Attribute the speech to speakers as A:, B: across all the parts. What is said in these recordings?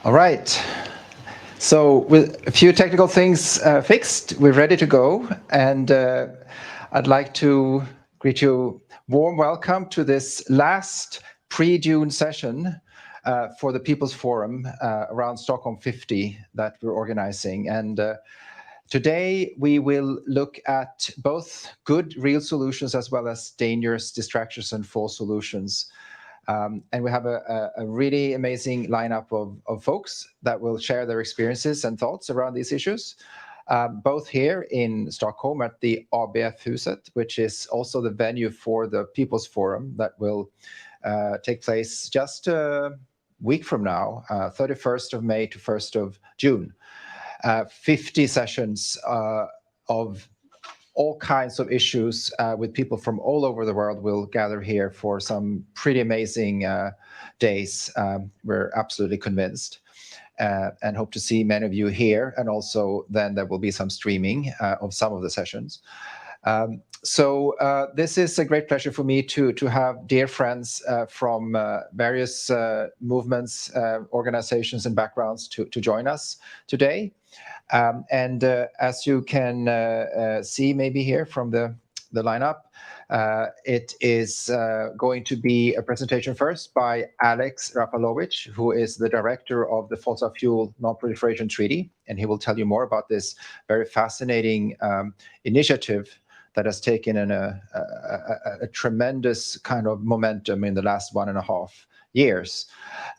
A: All right. So with a few technical things fixed, we're ready to go. And I'd like to greet you warm welcome to this last pre-June session for the People's Forum around Stockholm 50 that we're organizing. And today we will look at both good real solutions as well as dangerous distractions and false solutions. And we have a really amazing lineup of folks that will share their experiences and thoughts around these issues, both here in Stockholm at the ABF-huset, which is also the venue for the People's Forum that will take place just a week from now, 31st of May to 1st of June. 50 sessions of all kinds of issues with people from all over the world will gather here for some pretty amazing days. We're absolutely convinced and hope to see many of you here. And also then there will be some streaming of some of the sessions. So this is a great pleasure for me to have dear friends from various movements, organizations and backgrounds to join us today. And as you can see maybe here from the lineup, it is going to be a presentation first by Alex Rapalovic, who is the director of the Fossil Fuel Non-Proliferation Treaty. And he will tell you more about this very fascinating initiative that has taken a tremendous kind of momentum in the last 1.5 years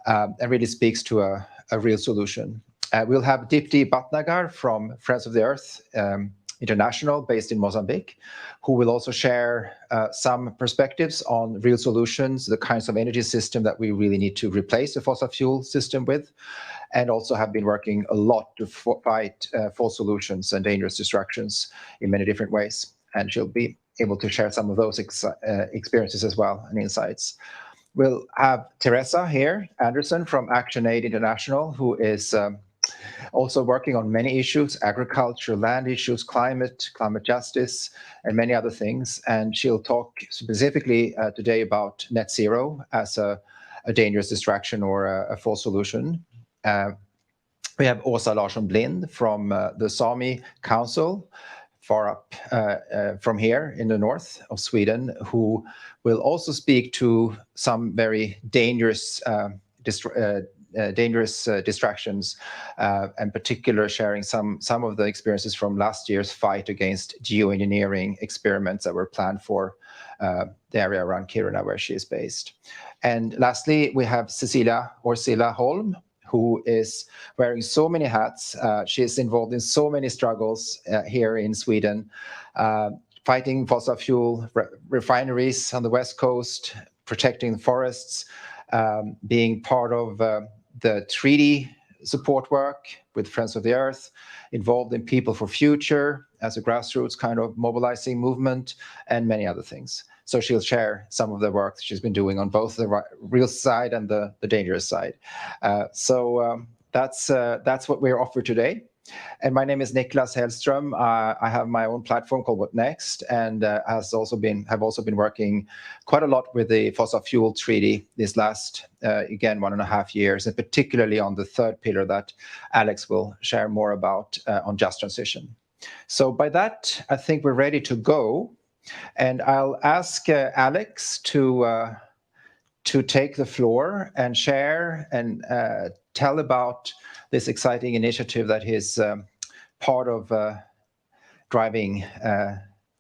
A: and really speaks to a real solution. We'll have Dipti Bhatnagar from Friends of the Earth International, based in Mozambique, who will also share some perspectives on real solutions, the kinds of energy system that we really need to replace the fossil fuel system with, and also have been working a lot to fight false solutions and dangerous distractions in many different ways. And she'll be able to share some of those experiences as well and insights. We'll have Teresa here, Anderson from ActionAid International, who is also working on many issues, agriculture, land issues, climate justice, and many other things. And she'll talk specifically today about net zero as a dangerous distraction or a false solution. We have Åsa Larsson Blind from the Sami Council, far up from here in the north of Sweden, who will also speak to some very dangerous distractions, and particular sharing some of the experiences from last year's fight against geoengineering experiments that were planned for the area around Kiruna, where she is based. And lastly, we have Cecilia Orsila Holm, who is wearing so many hats. She is involved in so many struggles here in Sweden, fighting fossil fuel refineries on the West Coast, protecting forests, being part of the treaty support work with Friends of the Earth, involved in People for Future as a grassroots kind of mobilizing movement, and many other things. So she'll share some of the work she's been doing on both the real side and the dangerous side. So that's what we're offered today. And my name is Niklas Hellström. I have my own platform called What Next, and have also been working quite a lot with the Fossil Fuel Treaty this last, again, 1.5 years, and particularly on the third pillar that Alex will share more about on just transition. So by that, I think we're ready to go. And I'll ask Alex to take the floor and share and tell about this exciting initiative that he's part of driving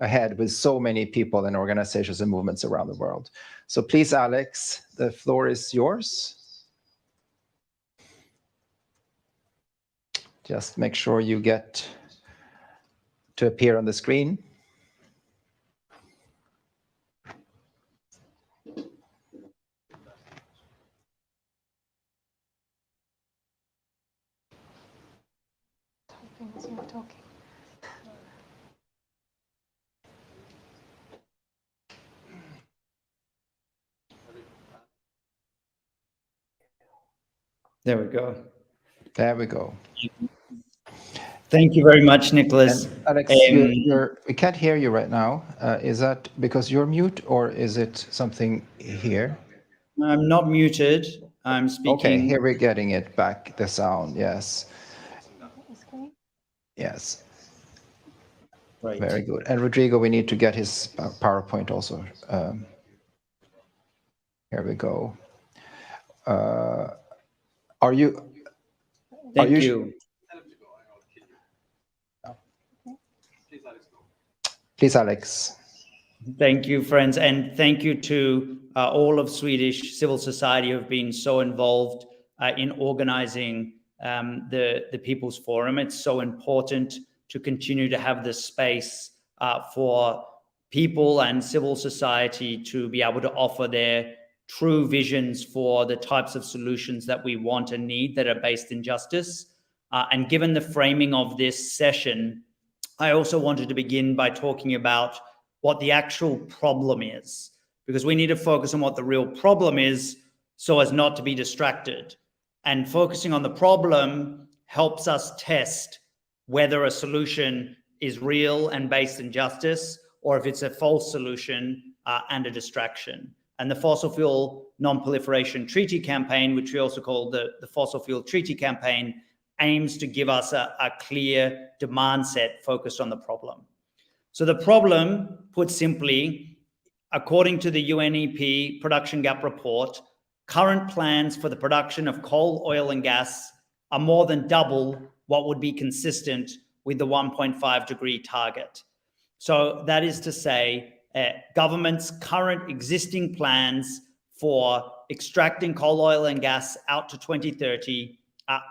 A: ahead with so many people and organizations and movements around the world. So please, Alex, the floor is yours. Just make sure you get to appear on the screen.
B: Talking.
C: There we go.
A: There we go.
C: Thank you very much, Nicholas.
A: And Alex, we can't hear you right now. Is that because you're mute, or is it something here?
C: I'm not muted. I'm speaking.
A: Okay, here we're getting it back, the sound, yes. Yes.
C: Right.
A: Very good. And Rodrigo, we need to get his PowerPoint also. Here we go. Are you?
C: Thank you.
A: Please, Alex.
C: Thank you, friends. And thank you to all of Swedish civil society who have been so involved in organizing the People's Forum. It's so important to continue to have this space for people and civil society to be able to offer their true visions for the types of solutions that we want and need that are based in justice. And given the framing of this session, I also wanted to begin by talking about what the actual problem is, because we need to focus on what the real problem is so as not to be distracted. And focusing on the problem helps us test whether a solution is real and based in justice, or if it's a false solution and a distraction. And the Fossil Fuel Non-Proliferation Treaty campaign, which we also call the Fossil Fuel Treaty campaign, aims to give us a clear demand set focused on the problem. So the problem, put simply, according to the UNEP Production Gap Report, current plans for the production of coal, oil, and gas are more than double what would be consistent with the 1.5 degree target. So that is to say, government's current existing plans for extracting coal, oil, and gas out to 2030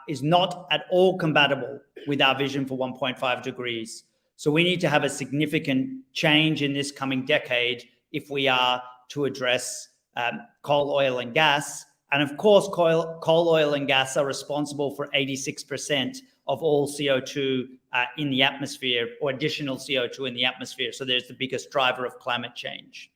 C: is not at all compatible with our vision for 1.5 degrees. So we need to have a significant change in this coming decade if we are to address coal, oil, and gas. And of course, coal, oil, and gas are responsible for 86% of all CO2 in the atmosphere, or additional CO2 in the atmosphere. So there's the biggest driver of climate change.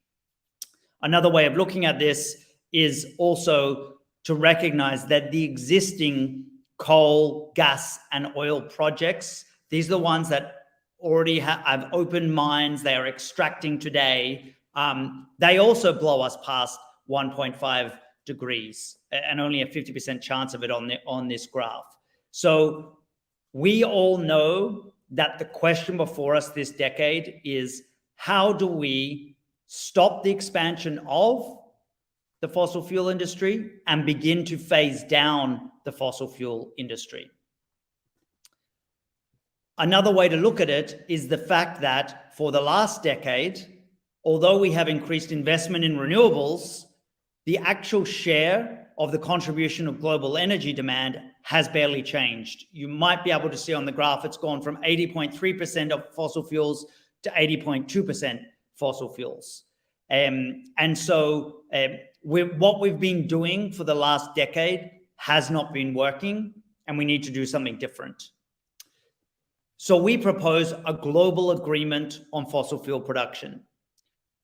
C: Another way of looking at this is also to recognize that the existing coal, gas, and oil projects, these are the ones that already have open mines, they are extracting today. They also blow us past 1.5 degrees, and only a 50% chance of it on this graph. So we all know that the question before us this decade is, how do we stop the expansion of the fossil fuel industry and begin to phase down the fossil fuel industry? Another way to look at it is the fact that for the last decade, although we have increased investment in renewables, the actual share of the contribution of global energy demand has barely changed. You might be able to see on the graph, it's gone from 80.3% of fossil fuels to 80.2% fossil fuels. And so what we've been doing for the last decade has not been working, and we need to do something different. So we propose a global agreement on fossil fuel production.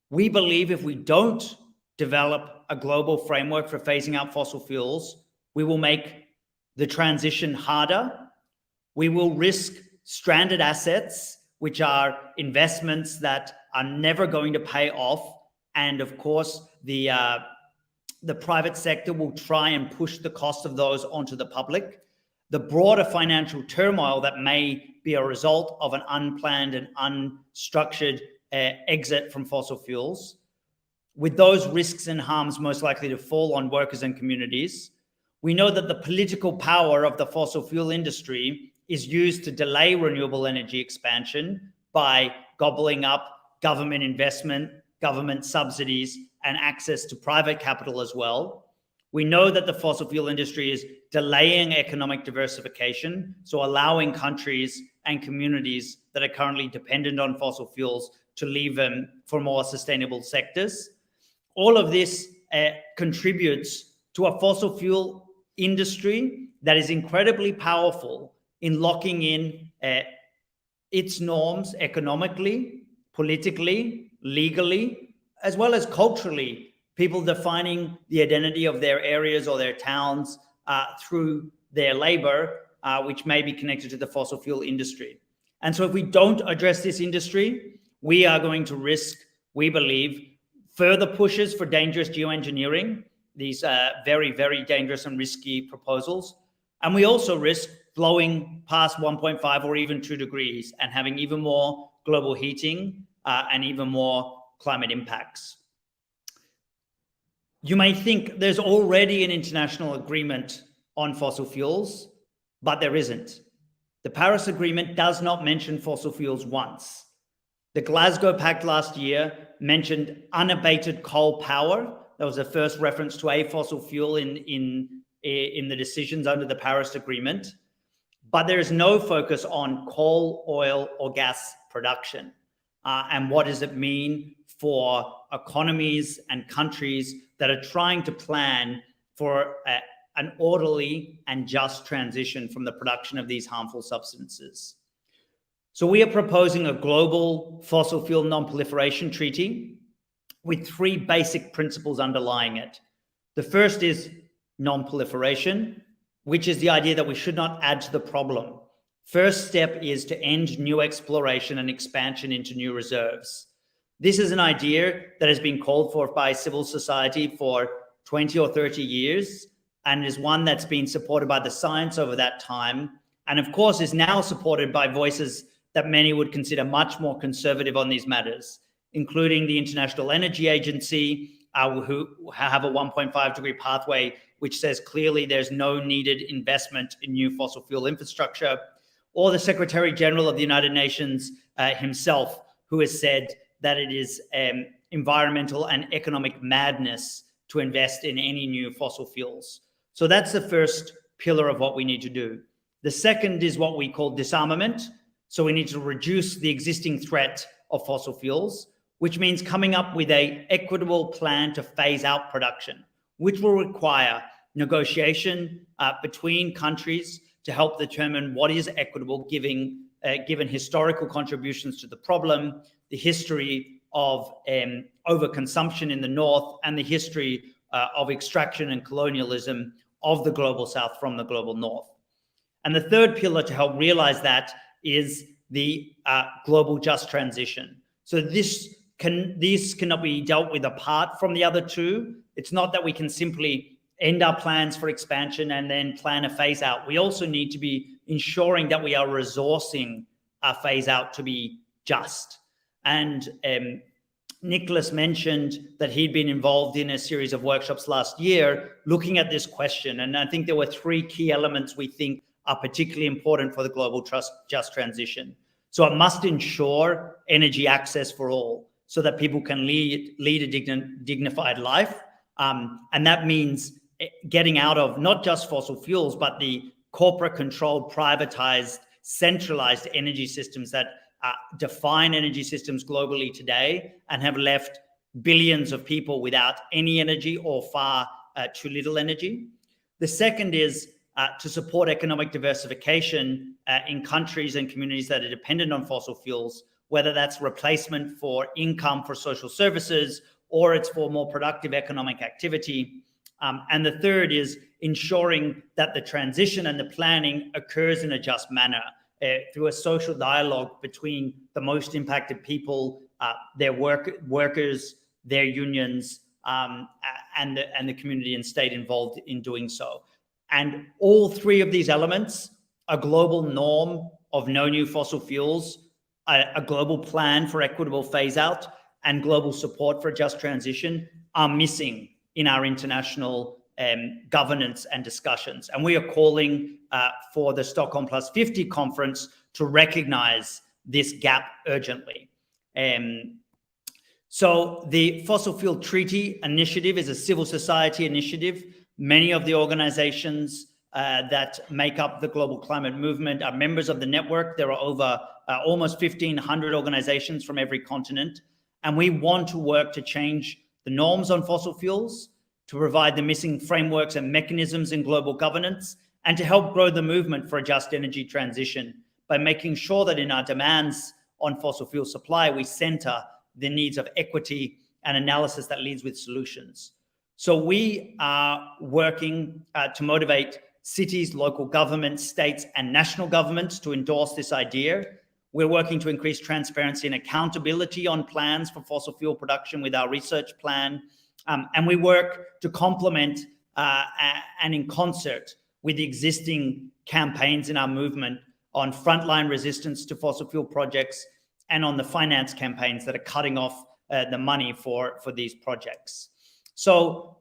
C: We believe if we don't develop a global framework for phasing out fossil fuels, we will make the transition harder. We will risk stranded assets, which are investments that are never going to pay off. And of course, the private sector will try and push the cost of those onto the public. The broader financial turmoil that may be a result of an unplanned and unstructured exit from fossil fuels, with those risks and harms most likely to fall on workers and communities. We know that the political power of the fossil fuel industry is used to delay renewable energy expansion by gobbling up government investment, government subsidies, and access to private capital as well. We know that the fossil fuel industry is delaying economic diversification, so allowing countries and communities that are currently dependent on fossil fuels to leave them for more sustainable sectors. All of this contributes to a fossil fuel industry that is incredibly powerful in locking in its norms economically, politically, legally, as well as culturally. People defining the identity of their areas or their towns through their labor, which may be connected to the fossil fuel industry. And so if we don't address this industry, we are going to risk, we believe, further pushes for dangerous geoengineering, these very, very dangerous and risky proposals. And we also risk blowing past 1.5 or even 2 degrees and having even more global heating and even more climate impacts. You may think there's already an international agreement on fossil fuels, but there isn't. The Paris Agreement does not mention fossil fuels once. The Glasgow Pact last year mentioned unabated coal power. That was the first reference to a fossil fuel in the decisions under the Paris Agreement. But there is no focus on coal, oil, or gas production. And what does it mean for economies and countries that are trying to plan for an orderly and just transition from the production of these harmful substances? So we are proposing a global fossil fuel non-proliferation treaty with 3 basic principles underlying it. The first is non-proliferation, which is the idea that we should not add to the problem. First step is to end new exploration and expansion into new reserves. This is an idea that has been called for by civil society for 20 or 30 years, and is one that's been supported by the science over that time, and of course is now supported by voices that many would consider much more conservative on these matters, including the International Energy Agency, who have a 1.5 degree pathway, which says clearly there's no needed investment in new fossil fuel infrastructure, or the Secretary General of the United Nations himself, who has said that it is environmental and economic madness to invest in any new fossil fuels. So that's the first pillar of what we need to do. The second is what we call disarmament. So we need to reduce the existing threat of fossil fuels, which means coming up with an equitable plan to phase out production, which will require negotiation between countries to help determine what is equitable, given historical contributions to the problem, the history of overconsumption in the North, and the history of extraction and colonialism of the global South from the global North. And the third pillar to help realize that is the global just transition. So these cannot be dealt with apart from the other two. It's not that we can simply end our plans for expansion and then plan a phase out. We also need to be ensuring that we are resourcing our phase out to be just. And Nicholas mentioned that he'd been involved in a series of workshops last year looking at this question. And I think there were 3 key elements we think are particularly important for the global just transition. So it must ensure energy access for all so that people can lead a dignified life. And that means getting out of not just fossil fuels, but the corporate controlled, privatized, centralized energy systems that define energy systems globally today and have left billions of people without any energy or far too little energy. The second is to support economic diversification in countries and communities that are dependent on fossil fuels, whether that's replacement for income for social services or it's for more productive economic activity. And the third is ensuring that the transition and the planning occurs in a just manner through a social dialogue between the most impacted people, their workers, their unions, and the community and state involved in doing so. And all 3 of these elements, a global norm of no new fossil fuels, a global plan for equitable phase out, and global support for a just transition, are missing in our international governance and discussions. And we are calling for the Stockholm Plus 50 conference to recognize this gap urgently. So the Fossil Fuel Treaty Initiative is a civil society initiative. Many of the organizations that make up the global climate movement are members of the network. There are over almost 1,500 organizations from every continent. And we want to work to change the norms on fossil fuels, to provide the missing frameworks and mechanisms in global governance, and to help grow the movement for a just energy transition by making sure that in our demands on fossil fuel supply, we center the needs of equity and analysis that leads with solutions. So we are working to motivate cities, local governments, states, and national governments to endorse this idea. We're working to increase transparency and accountability on plans for fossil fuel production with our research plan. And we work to complement and in concert with the existing campaigns in our movement on frontline resistance to fossil fuel projects and on the finance campaigns that are cutting off the money for these projects. So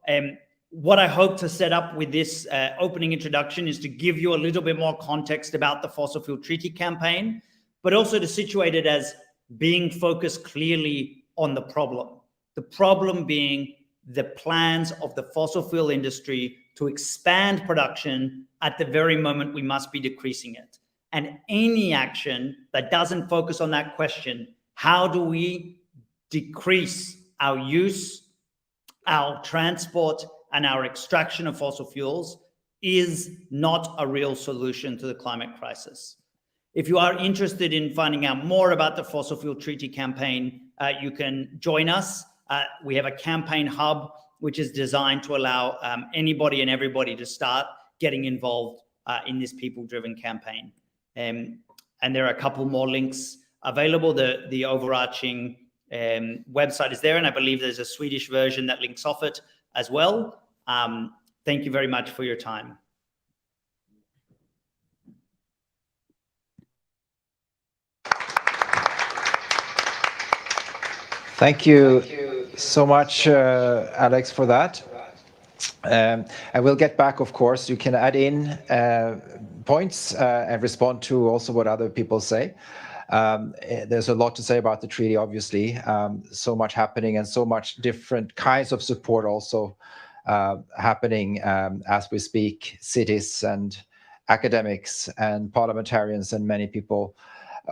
C: what I hope to set up with this opening introduction is to give you a little bit more context about the Fossil Fuel Treaty campaign, but also to situate it as being focused clearly on the problem being the plans of the fossil fuel industry to expand production at the very moment we must be decreasing it. And any action that doesn't focus on that question, how do we decrease our use, our transport, and our extraction of fossil fuels, is not a real solution to the climate crisis. If you are interested in finding out more about the Fossil Fuel Treaty campaign, you can join us. We have a campaign hub, which is designed to allow anybody and everybody to start getting involved in this people-driven campaign. And there are a couple more links available. The overarching website is there, and I believe there's a Swedish version that links off it as well. Thank you very much for your time.
A: Thank you so much, Alex, for that. And we'll get back, of course. You can add in points and respond to also what other people say. There's a lot to say about the treaty, obviously. So much happening and so much different kinds of support also happening as we speak. Cities and academics and parliamentarians and many people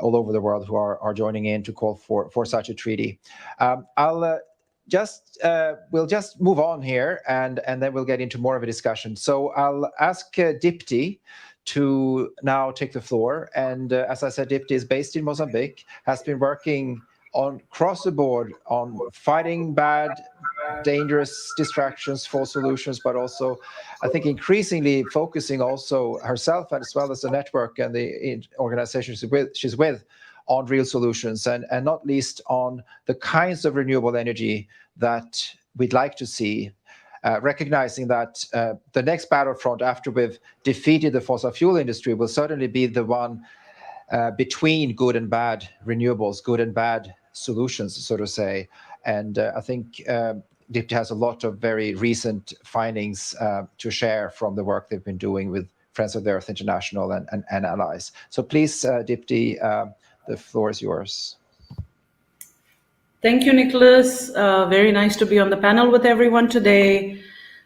A: all over the world who are joining in to call for such a treaty. We'll just move on here and then we'll get into more of a discussion. So I'll ask Dipti to now take the floor. And as I said, Dipti is based in Mozambique, has been working across the board on fighting bad, dangerous distractions for solutions, but also, I think, increasingly focusing also herself as well as the network and the organizations she's with on real solutions, and not least on the kinds of renewable energy that we'd like to see, recognizing that the next battlefront after we've defeated the fossil fuel industry will certainly be the one between good and bad renewables, good and bad solutions, so to say. And I think Dipti has a lot of very recent findings to share from the work they've been doing with Friends of the Earth International and allies. So please, Dipti, the floor is yours.
B: Thank you, Nicholas. Very nice to be on the panel with everyone today.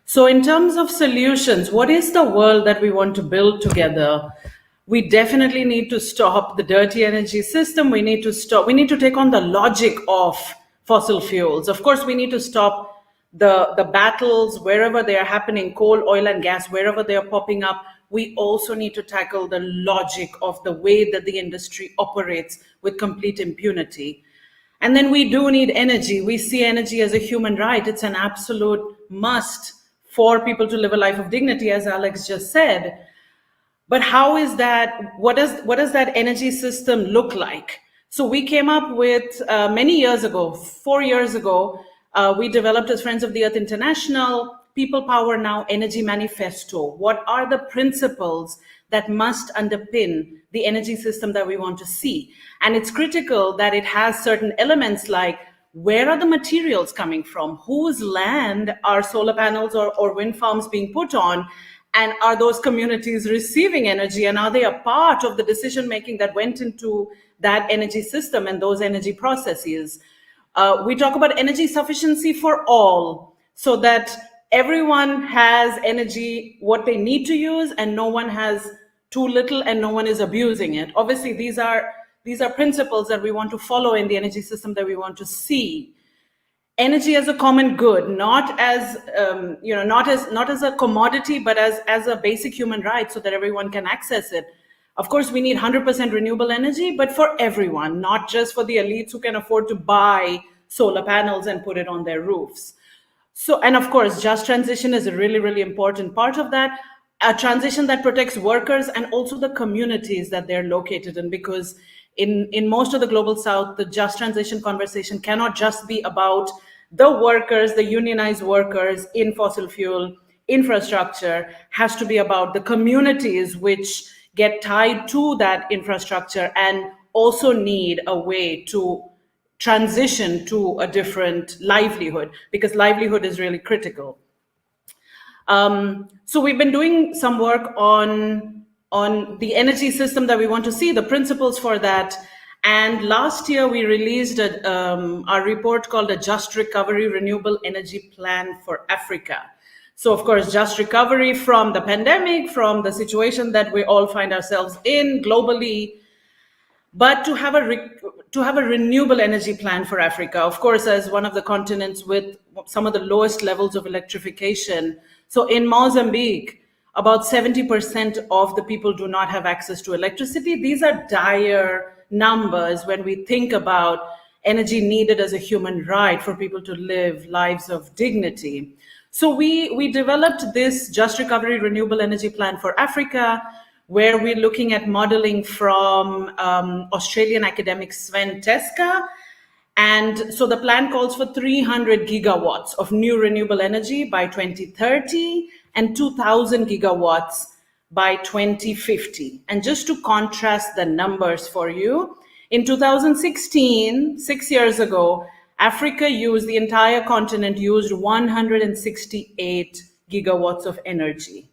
B: So in terms of solutions, what is the world that we want to build together? We definitely need to stop the dirty energy system. We need to take on the logic of fossil fuels. Of course, we need to stop the battles wherever they are happening, coal, oil, and gas, wherever they are popping up. We also need to tackle the logic of the way that the industry operates with complete impunity. And then we do need energy. We see energy as a human right. It's an absolute must for people to live a life of dignity, as Alex just said. But how is that? What does that energy system look like? So we came up with many years ago, 4 years ago, we developed as Friends of the Earth International, People Power Now Energy Manifesto. What are the principles that must underpin the energy system that we want to see? And it's critical that it has certain elements like, where are the materials coming from? Whose land are solar panels or wind farms being put on? And are those communities receiving energy? And are they a part of the decision-making that went into that energy system and those energy processes? We talk about energy sufficiency for all, so that everyone has energy, what they need to use, and no one has too little and no one is abusing it. Obviously, these are principles that we want to follow in the energy system that we want to see. Energy as a common good, not as not as a commodity, but as a basic human right, so that everyone can access it. Of course, we need 100% renewable energy, but for everyone, not just for the elites who can afford to buy solar panels and put it on their roofs. So, and of course, just transition is a really, really important part of that. A transition that protects workers and also the communities that they're located in, because in most of the global south, the just transition conversation cannot just be about the workers, the unionized workers in fossil fuel infrastructure, has to be about the communities which get tied to that infrastructure and also need a way to transition to a different livelihood, because livelihood is really critical. So we've been doing some work on the energy system that we want to see, the principles for that. And last year we released our report called a Just Recovery Renewable Energy Plan for Africa. So of course, just recovery from the pandemic, from the situation that we all find ourselves in globally, but to have a renewable energy plan for Africa, of course, as one of the continents with some of the lowest levels of electrification. So in Mozambique, about 70% of the people do not have access to electricity. These are dire numbers when we think about energy needed as a human right for people to live lives of dignity. So we developed this Just Recovery Renewable Energy Plan for Africa, where we're looking at modeling from Australian academic Sven Teska. And so the plan calls for 300 gigawatts of new renewable energy by 2030 and 2,000 gigawatts by 2050. And just to contrast the numbers for you, in 2016, 6 years ago, the entire continent used 168 gigawatts of energy.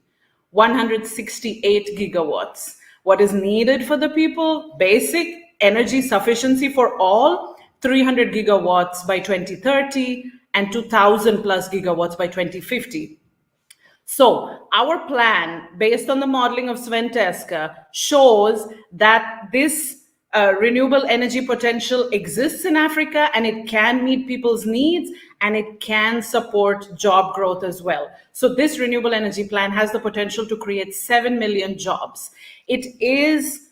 B: 168 gigawatts. What is needed for the people? Basic energy sufficiency for all, 300 gigawatts by 2030 and 2,000 plus gigawatts by 2050. So our plan, based on the modeling of Sven Teska, shows that this renewable energy potential exists in Africa, and it can meet people's needs, and it can support job growth as well. So this renewable energy plan has the potential to create 7 million jobs. It is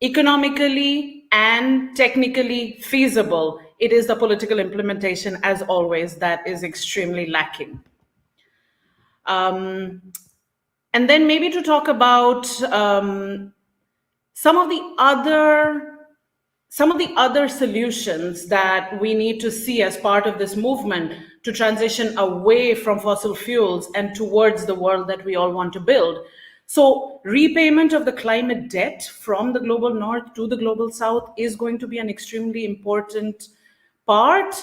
B: economically and technically feasible. It is the political implementation, as always, that is extremely lacking. And then maybe to talk about some of the other solutions that we need to see as part of this movement to transition away from fossil fuels and towards the world that we all want to build. So repayment of the climate debt from the global north to the global south is going to be an extremely important part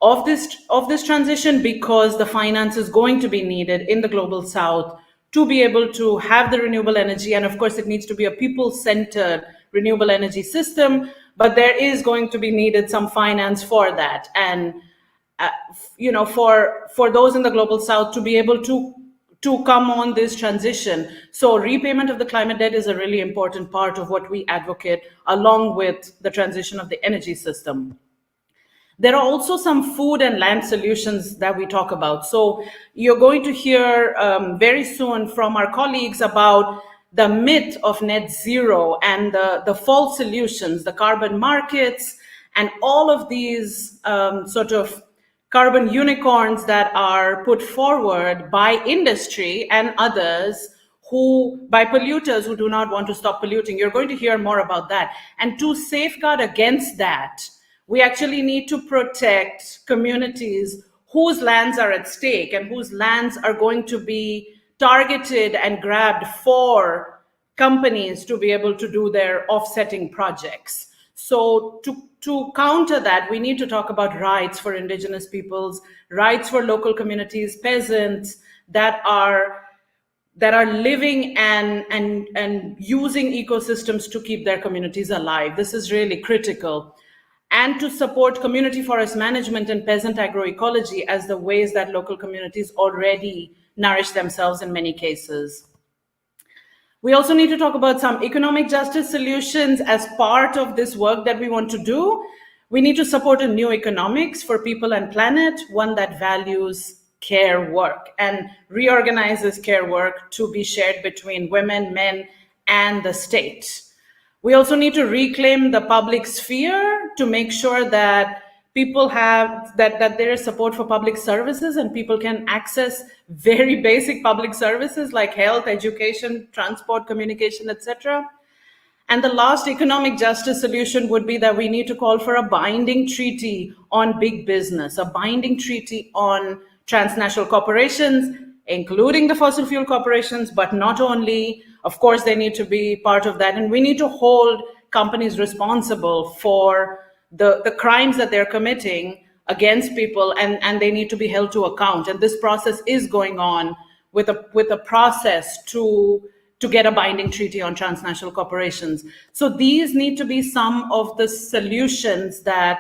B: of this transition, because the finance is going to be needed in the global south to be able to have the renewable energy. And of course, it needs to be a people-centered renewable energy system, but there is going to be needed some finance for that. And for those in the global south to be able to come on this transition. So repayment of the climate debt is a really important part of what we advocate, along with the transition of the energy system. There are also some food and land solutions that we talk about. So you're going to hear very soon from our colleagues about the myth of net zero and the false solutions, the carbon markets, and all of these sort of carbon unicorns that are put forward by industry and others, by polluters who do not want to stop polluting. You're going to hear more about that. And to safeguard against that, we actually need to protect communities whose lands are at stake and whose lands are going to be targeted and grabbed for companies to be able to do their offsetting projects. So to counter that, we need to talk about rights for indigenous peoples, rights for local communities, peasants that are living and using ecosystems to keep their communities alive. This is really critical. And to support community forest management and peasant agroecology as the ways that local communities already nourish themselves in many cases. We also need to talk about some economic justice solutions as part of this work that we want to do. We need to support a new economics for people and planet, one that values care work and reorganizes care work to be shared between women, men, and the state. We also need to reclaim the public sphere to make sure that people have, that there is support for public services and people can access very basic public services like health, education, transport, communication, etc. And the last economic justice solution would be that we need to call for a binding treaty on big business, a binding treaty on transnational corporations, including the fossil fuel corporations, but not only. Of course, they need to be part of that. And we need to hold companies responsible for the crimes that they're committing against people, and they need to be held to account. And this process is going on with a process to get a binding treaty on transnational corporations. So these need to be some of the solutions that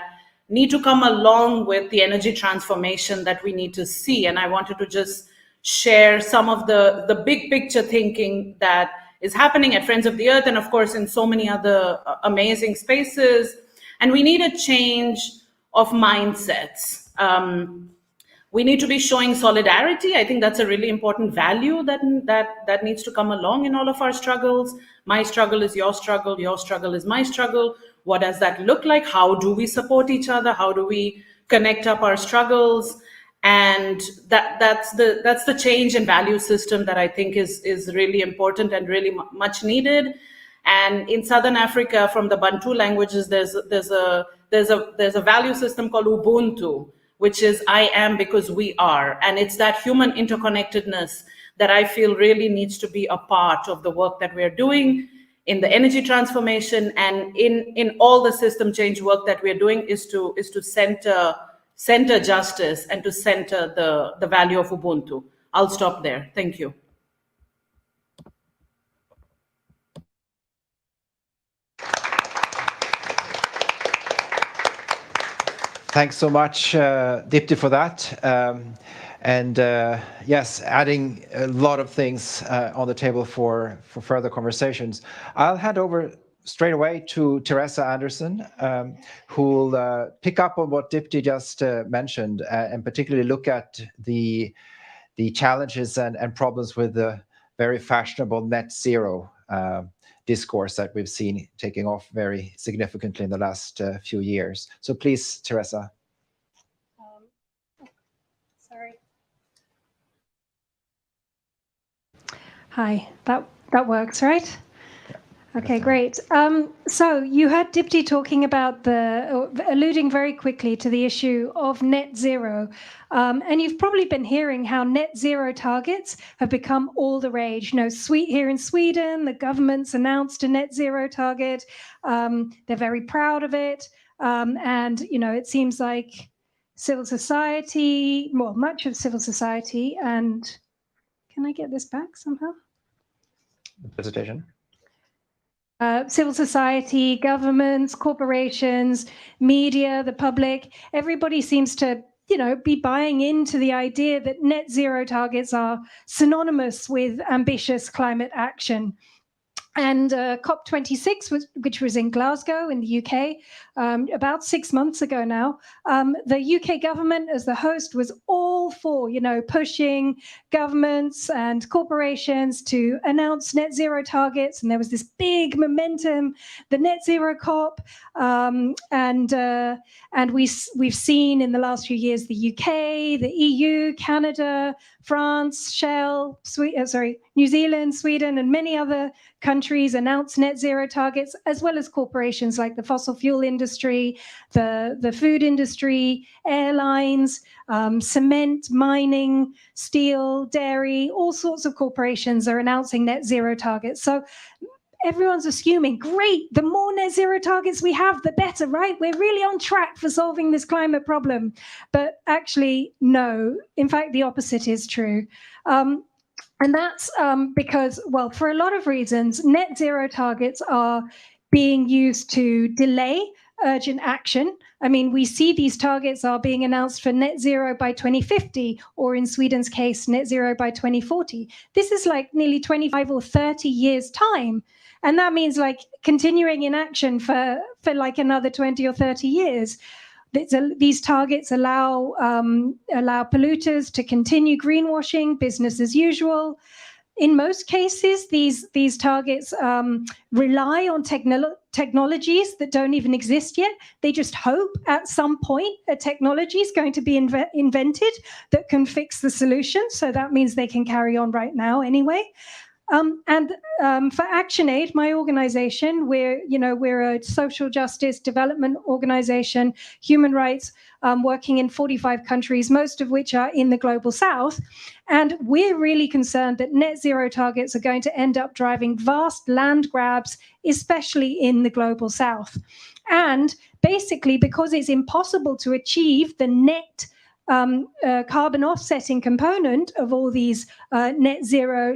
B: need to come along with the energy transformation that we need to see. And I wanted to just share some of the big picture thinking that is happening at Friends of the Earth, and of course in so many other amazing spaces. And we need a change of mindsets. We need to be showing solidarity. I think that's a really important value that needs to come along in all of our struggles. My struggle is your struggle is my struggle. What does that look like? How do we support each other? How do we connect up our struggles? And that's the change in value system that I think is really important and really much needed. And in Southern Africa, from the Bantu languages, there's a value system called Ubuntu, which is I am because we are. And it's that human interconnectedness that I feel really needs to be a part of the work that we're doing in the energy transformation, and in all the system change work that we're doing is to center justice and to center the value of Ubuntu. I'll stop there. Thank you.
A: Thanks so much, Dipti, for that. Yes, adding a lot of things on the table for further conversations. I'll hand over straight away to Teresa Anderson, who'll pick up on what Dipti just mentioned, and particularly look at the challenges and problems with the very fashionable net zero discourse that we've seen taking off very significantly in the last few years. So please, Teresa.
D: Sorry. Hi, that works, right? Okay, great. So you had Dipti talking about alluding very quickly to the issue of net zero. And you've probably been hearing how net zero targets have become all the rage. Here in Sweden, the government's announced a net zero target. They're very proud of it. And, it seems like civil society, much of civil society, and can I get this back somehow?
A: The presentation.
D: Civil society, governments, corporations, media, the public, everybody seems to, be buying into the idea that net zero targets are synonymous with ambitious climate action. And COP26, which was in Glasgow in the UK, about 6 months ago now, the UK government as the host was all for, pushing governments and corporations to announce net zero targets. And there was this big momentum, the net zero COP. And we've seen in the last few years the UK, the EU, Canada, France, Shell, New Zealand, Sweden, and many other countries announce net zero targets, as well as corporations like the fossil fuel industry, the food industry, airlines, cement, mining, steel, dairy, all sorts of corporations are announcing net zero targets. So everyone's assuming, great, the more net zero targets we have, the better, right? We're really on track for solving this climate problem. But actually, no. In fact, the opposite is true. And that's because, for a lot of reasons, net zero targets are being used to delay urgent action. I mean, we see these targets are being announced for net zero by 2050, or in Sweden's case, net zero by 2040. This is like nearly 25 or 30 years' time. And that means like continuing inaction for like another 20 or 30 years. These targets allow polluters to continue greenwashing, business as usual. In most cases, these targets rely on technologies that don't even exist yet. They just hope at some point a technology is going to be invented that can fix the solution. So that means they can carry on right now anyway. For ActionAid, my organization, we're a social justice development organization, human rights, working in 45 countries, most of which are in the global south. And we're really concerned that net zero targets are going to end up driving vast land grabs, especially in the global south. And basically, because it's impossible to achieve the net carbon offsetting component of all these net zero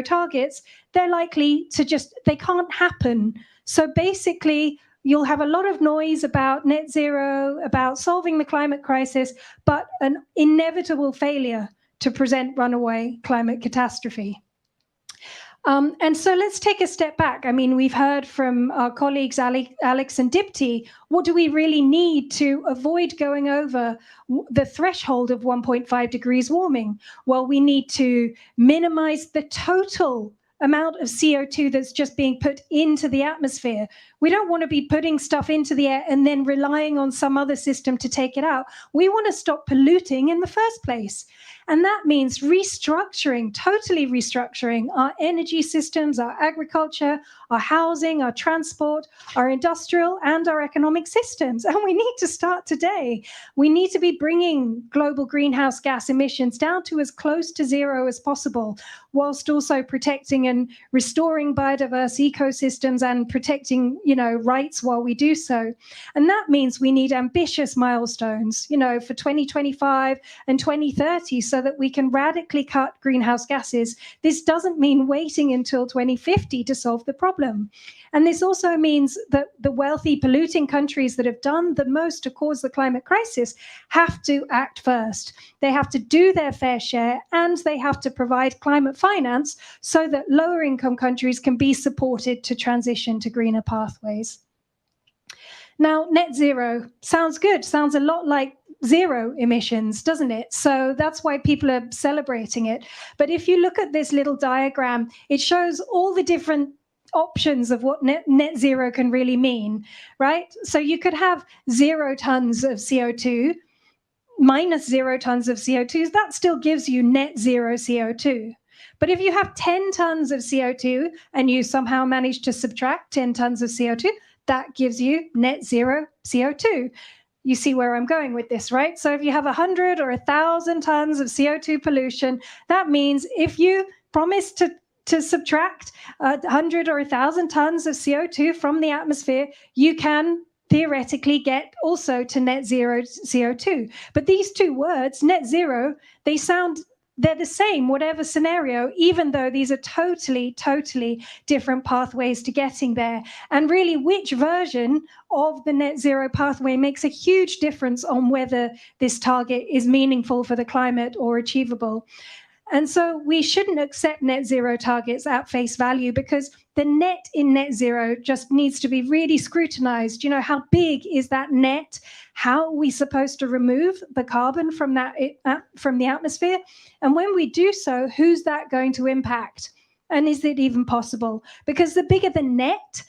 D: targets, they're likely to they can't happen. So basically, you'll have a lot of noise about net zero, about solving the climate crisis, but an inevitable failure to prevent runaway climate catastrophe. And so let's take a step back. I mean, we've heard from our colleagues, Alex and Dipti, what do we really need to avoid going over the threshold of 1.5 degrees warming? Well, we need to minimize the total amount of CO2 that's just being put into the atmosphere. We don't want to be putting stuff into the air and then relying on some other system to take it out. We want to stop polluting in the first place. And that means restructuring, totally restructuring our energy systems, our agriculture, our housing, our transport, our industrial and our economic systems. And we need to start today. We need to be bringing global greenhouse gas emissions down to as close to zero as possible, whilst also protecting and restoring biodiverse ecosystems and protecting, rights while we do so. And that means we need ambitious milestones, for 2025 and 2030, so that we can radically cut greenhouse gases. This doesn't mean waiting until 2050 to solve the problem. And this also means that the wealthy polluting countries that have done the most to cause the climate crisis have to act first. They have to do their fair share, and they have to provide climate finance so that lower income countries can be supported to transition to greener pathways. Now, net zero sounds good, sounds a lot like zero emissions, doesn't it? So that's why people are celebrating it. But if you look at this little diagram, it shows all the different options of what net zero can really mean, right? So you could have 0 tons of CO2 minus 0 tons of CO2, that still gives you net zero CO2. But if you have 10 tons of CO2 and you somehow manage to subtract 10 tons of CO2, that gives you net zero CO2. You see where I'm going with this, right? So if you have 100 or 1,000 tons of CO2 pollution, that means if you promise to subtract 100 or 1,000 tons of CO2 from the atmosphere, you can theoretically get also to net zero CO2. But these two words, net zero, they're the same, whatever scenario, even though these are totally, totally different pathways to getting there. And really, which version of the net zero pathway makes a huge difference on whether this target is meaningful for the climate or achievable. And so we shouldn't accept net zero targets at face value, because the net in net zero just needs to be really scrutinized. How big is that net? How are we supposed to remove the carbon from the atmosphere? And when we do so, who's that going to impact? And is it even possible? Because the bigger the net,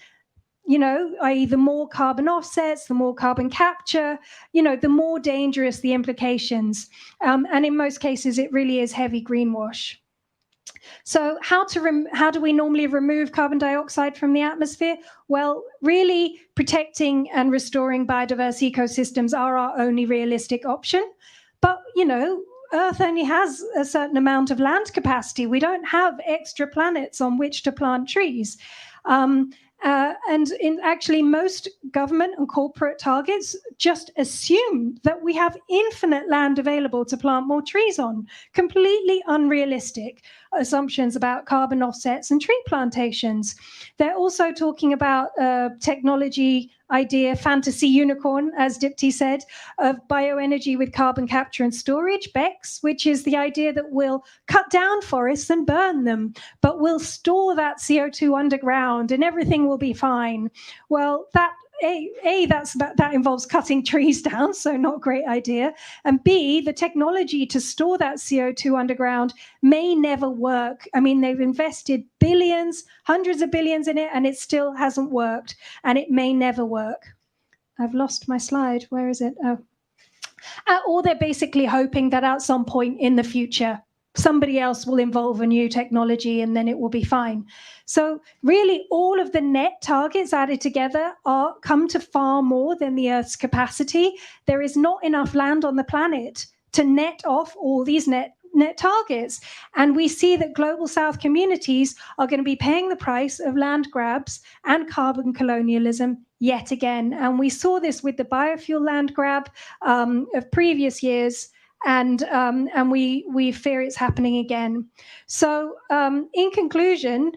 D: i.e. the more carbon offsets, the more carbon capture, the more dangerous the implications. And in most cases, it really is heavy greenwash. So how do we normally remove carbon dioxide from the atmosphere? Well, really protecting and restoring biodiverse ecosystems are our only realistic option. But, Earth only has a certain amount of land capacity. We don't have extra planets on which to plant trees. And in actually most government and corporate targets just assume that we have infinite land available to plant more trees on. Completely unrealistic assumptions about carbon offsets and tree plantations. They're also talking about technology idea, fantasy unicorn, as Dipti said, of bioenergy with carbon capture and storage, BECCS, which is the idea that we'll cut down forests and burn them, but we'll store that CO2 underground and everything will be fine. Well, that involves cutting trees down, so not a great idea. And B, the technology to store that CO2 underground may never work. I mean, they've invested billions, hundreds of billions in it, and it still hasn't worked, and it may never work. I've lost my slide. Where is it? Oh. Or they're basically hoping that at some point in the future, somebody else will involve a new technology and then it will be fine. So really all of the net targets added together come to far more than the Earth's capacity. There is not enough land on the planet to net off all these net targets. And we see that global South communities are going to be paying the price of land grabs and carbon colonialism yet again. And we saw this with the biofuel land grab of previous years. And we fear it's happening again. So in conclusion,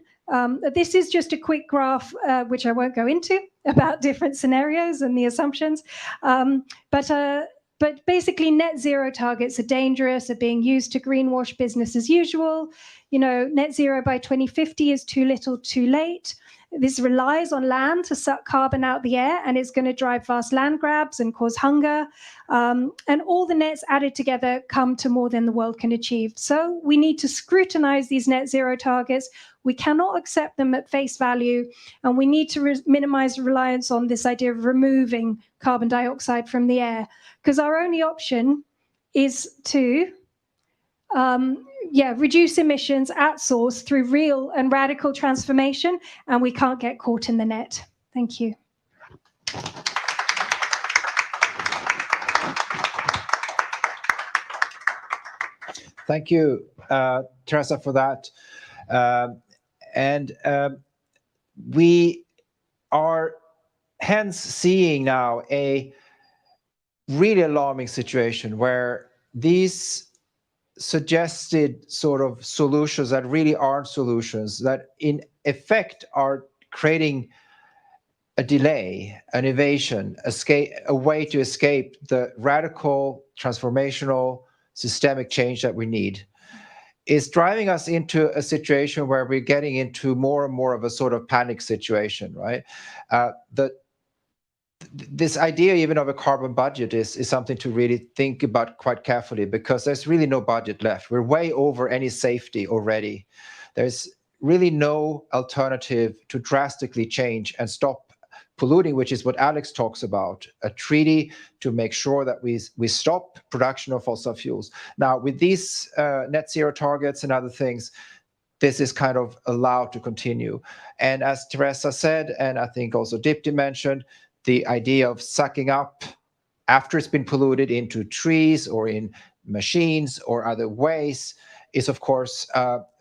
D: this is just a quick graph, which I won't go into, about different scenarios and the assumptions. But basically, net zero targets are dangerous, are being used to greenwash business as usual. You know, net zero by 2050 is too little, too late. This relies on land to suck carbon out the air, and it's going to drive vast land grabs and cause hunger. And all the nets added together come to more than the world can achieve. So we need to scrutinize these net zero targets. We cannot accept them at face value, and we need to minimize reliance on this idea of removing carbon dioxide from the air, because our only option is to reduce emissions at source through real and radical transformation, and we can't get caught in the net. Thank you.
A: Thank you, Teresa, for that. We are hence seeing now a really alarming situation where these suggested sort of solutions that really aren't solutions, that in effect are creating a delay, an evasion, a way to escape the radical, transformational, systemic change that we need, is driving us into a situation where we're getting into more and more of a sort of panic situation, right? This idea even of a carbon budget is something to really think about quite carefully, because there's really no budget left. We're way over any safety already. There's really no alternative to drastically change and stop polluting, which is what Alex talks about, a treaty to make sure that we stop production of fossil fuels. Now, with these net zero targets and other things, this is kind of allowed to continue. And as Teresa said, and I think also Dipti mentioned, the idea of sucking up after it's been polluted into trees or in machines or other ways is, of course,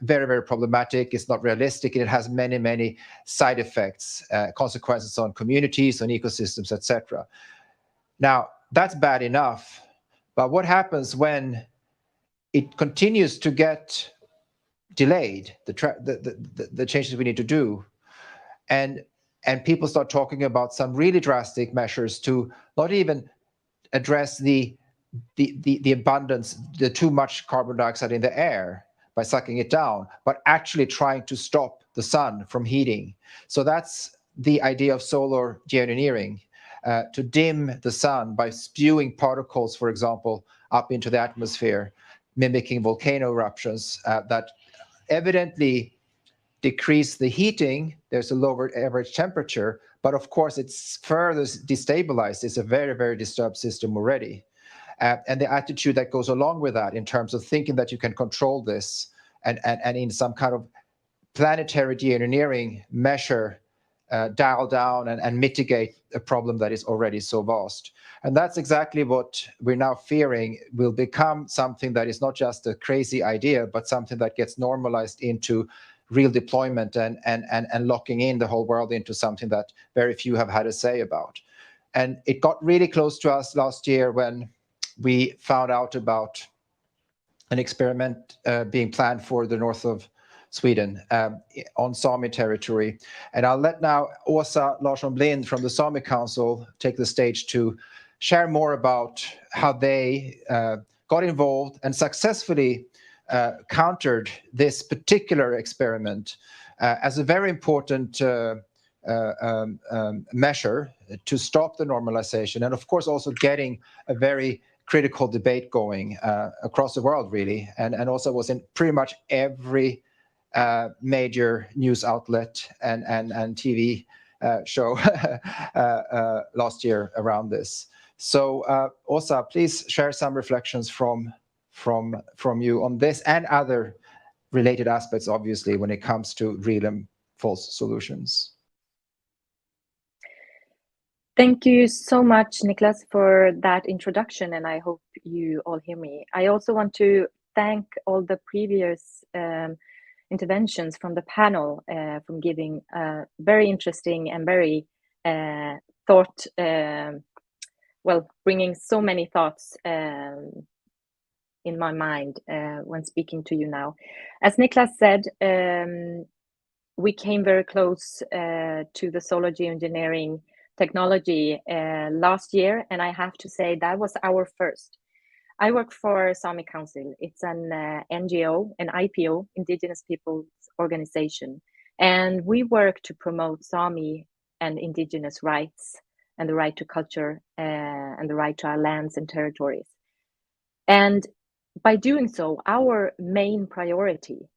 A: very, very problematic. It's not realistic. It has many, many side effects, consequences on communities, on ecosystems, etc. Now, that's bad enough. But what happens when it continues to get delayed, the changes we need to do, and people start talking about some really drastic measures to not even address the abundance, the too much carbon dioxide in the air by sucking it down, but actually trying to stop the sun from heating. So that's the idea of solar geoengineering, to dim the sun by spewing particles, for example, up into the atmosphere, mimicking volcano eruptions that evidently decrease the heating. There's a lower average temperature, but of course it's further destabilized. It's a very, very disturbed system already. And the attitude that goes along with that in terms of thinking that you can control this and in some kind of planetary geoengineering measure, dial down and mitigate a problem that is already so vast. And that's exactly what we're now fearing will become something that is not just a crazy idea, but something that gets normalized into real deployment and locking in the whole world into something that very few have had a say about. And it got really close to us last year when we found out about an experiment being planned for the north of Sweden on Sami territory. And I'll let now Åsa Larsson-Blind from the Sami Council take the stage to share more about how they got involved and successfully countered this particular experiment as a very important measure to stop the normalization, and of course also getting a very critical debate going across the world, really, and also was in pretty much every major news outlet and TV show last year around this. So Åsa, please share some reflections from from you on this and other related aspects, obviously, when it comes to real and false solutions.
E: Thank you so much, Niklas, for that introduction, and I hope you all hear me. I also want to thank all the previous interventions from the panel from giving very interesting and very bringing so many thoughts in my mind when speaking to you now. As Niklas said, we came very close to the solar geoengineering technology last year, and I have to say that was our first. I work for Sami Council. It's an NGO, an IPO, Indigenous Peoples Organization, and we work to promote Sami and Indigenous rights and the right to culture and the right to our lands and territories. And by doing so, our main priority,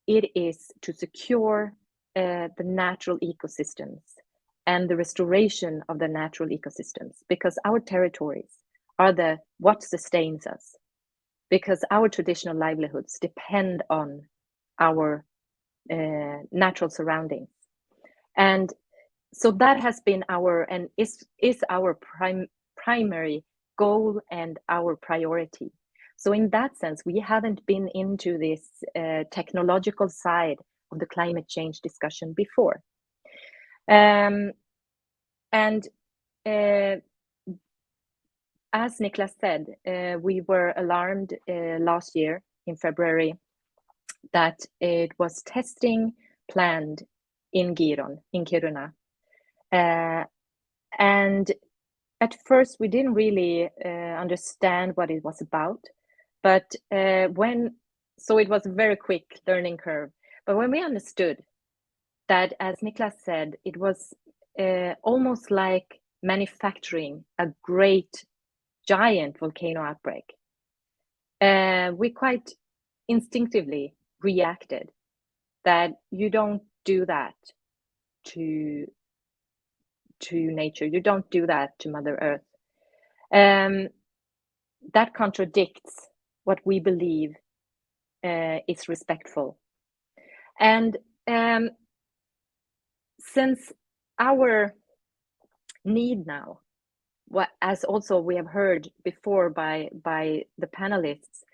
E: it is to secure the natural ecosystems and the restoration of the natural ecosystems, because our territories are what sustains us, because our traditional livelihoods depend on our natural surroundings. And so that has been our, and is our primary goal and our priority. So in that sense, we haven't been into this technological side of the climate change discussion before. As Niklas said, we were alarmed last year in February that it was testing planned in Giron, in Kiruna. And at first we didn't really understand what it was about, but so it was a very quick learning curve. But when we understood that, as Niklas said, it was almost like manufacturing a great giant volcano outbreak, we quite instinctively reacted that you don't do that to nature, you don't do that to Mother Earth. That contradicts what we believe is respectful. And since our need now, as also we have heard before by the panelists,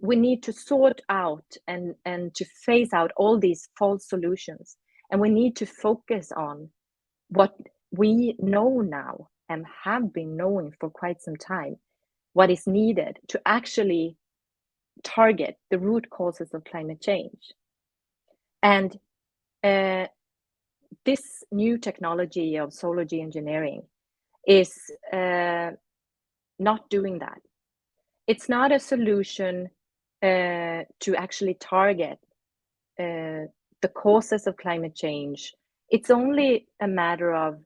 E: we need to sort out and to phase out all these false solutions. And we need to focus on what we know now and have been knowing for quite some time, what is needed to actually target the root causes of climate change. And this new technology of solar geoengineering is not doing that. It's not a solution to actually target the causes of climate change. It's only a matter of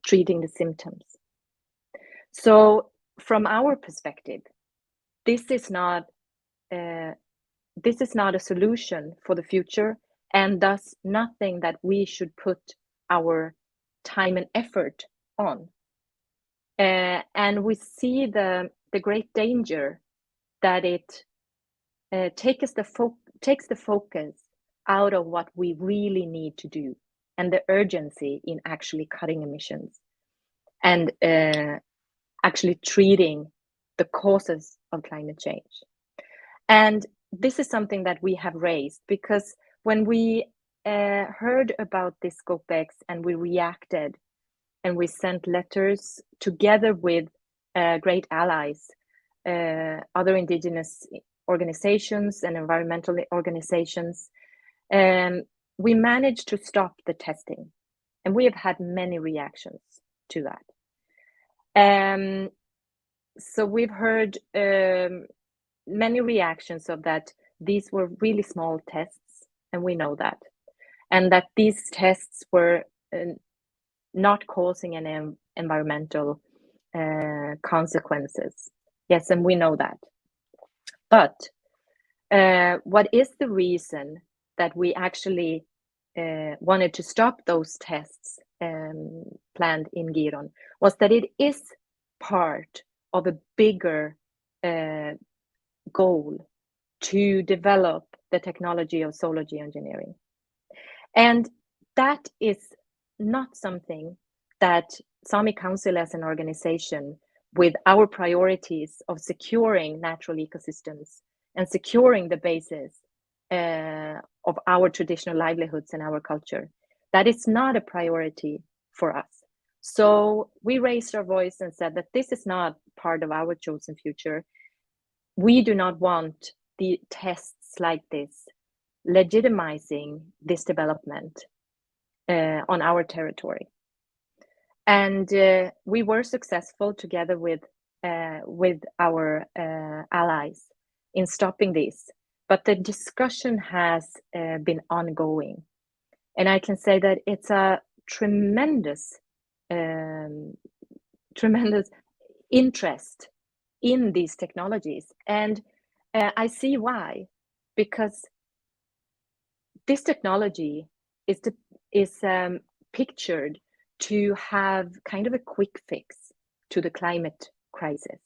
E: treating the symptoms. So from our perspective, this is not a solution for the future, and thus nothing that we should put our time and effort on. And we see the great danger that it takes the focus out of what we really need to do and the urgency in actually cutting emissions and actually treating the causes of climate change. And this is something that we have raised because when we heard about this Scope X and we reacted and we sent letters together with great allies, other indigenous organizations and environmental organizations, we managed to stop the testing. And we have had many reactions to that. So we've heard many reactions of that. These were really small tests, and we know that. And that these tests were not causing any environmental consequences. Yes, and we know that. But what is the reason that we actually wanted to stop those tests planned in Giron was that it is part of a bigger goal to develop the technology of solar geoengineering. And that is not something that Sami Council as an organization, with our priorities of securing natural ecosystems and securing the basis of our traditional livelihoods and our culture, that is not a priority for us. So we raised our voice and said that this is not part of our chosen future. We do not want the tests like this legitimizing this development on our territory. And we were successful together with our allies in stopping this. But the discussion has been ongoing. And I can say that it's a tremendous interest in these technologies. And I see why, because this technology is pictured to have kind of a quick fix to the climate crisis,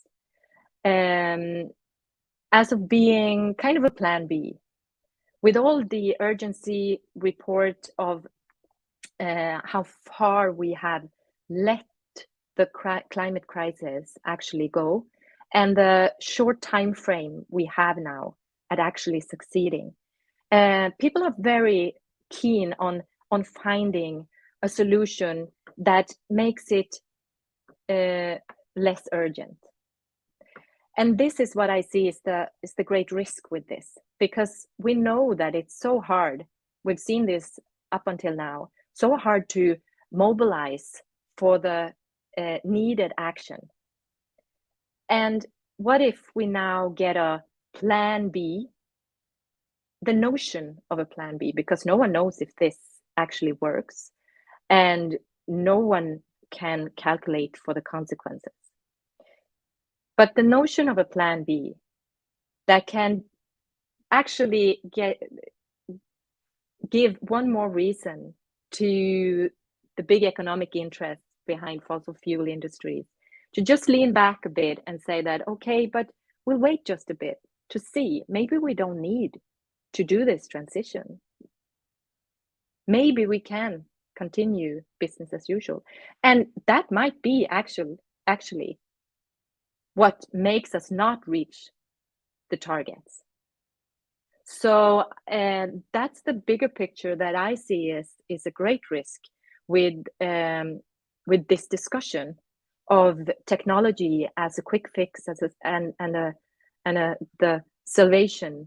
E: as of being kind of a plan B. With all the urgency report of how far we have let the climate crisis actually go, and the short time frame we have now at actually succeeding, people are very keen on finding a solution that makes it less urgent. And this is what I see is the great risk with this, because we know that it's so hard. We've seen this up until now, so hard to mobilize for the needed action. And what if we now get a plan B, the notion of a plan B, because no one knows if this actually works and no one can calculate for the consequences. But the notion of a plan B that can actually give one more reason to the big economic interests behind fossil fuel industries to just lean back a bit and say that, okay, but we'll wait just a bit to see. Maybe we don't need to do this transition. Maybe we can continue business as usual. And that might be actually what makes us not reach the targets. So that's the bigger picture that I see is a great risk with this discussion of technology as a quick fix, and the salvation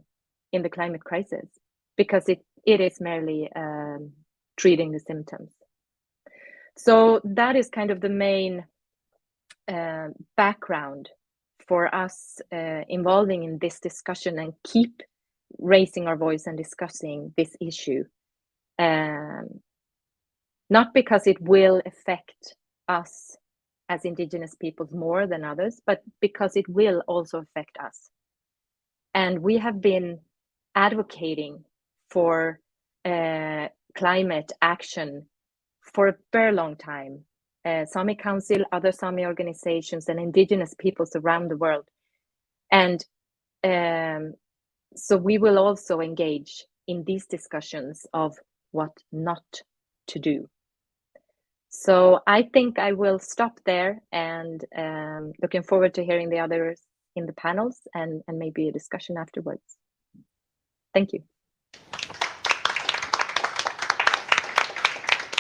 E: in the climate crisis, because it is merely treating the symptoms. So that is kind of the main background for us involving in this discussion and keep raising our voice and discussing this issue. Not because it will affect us as indigenous peoples more than others, but because it will also affect us. And we have been advocating for climate action for a very long time. Sami Council, other Sami organizations, and indigenous peoples around the world. And so we will also engage in these discussions of what not to do. So I think I will stop there, and looking forward to hearing the others in the panels and maybe a discussion afterwards. Thank you.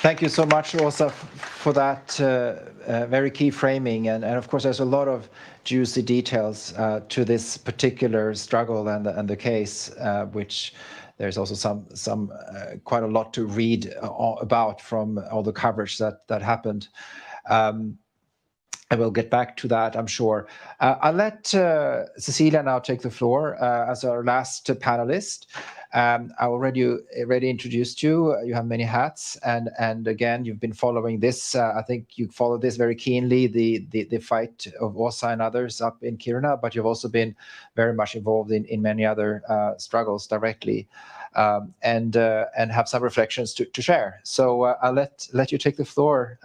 A: Thank you so much, Åsa, for that very key framing. And of course, there's a lot of juicy details to this particular struggle and the case, which there's also some quite a lot to read about from all the coverage that happened. I will get back to that, I'm sure. I'll let Cecilia now take the floor as our last panelist. I already introduced you. You have many hats, and again, you've been following this. I think you followed this very keenly, the fight of Åsa and others up in Kiruna, but you've also been very much involved in many other struggles directly, and have some reflections to share. So I'll let you take the floor,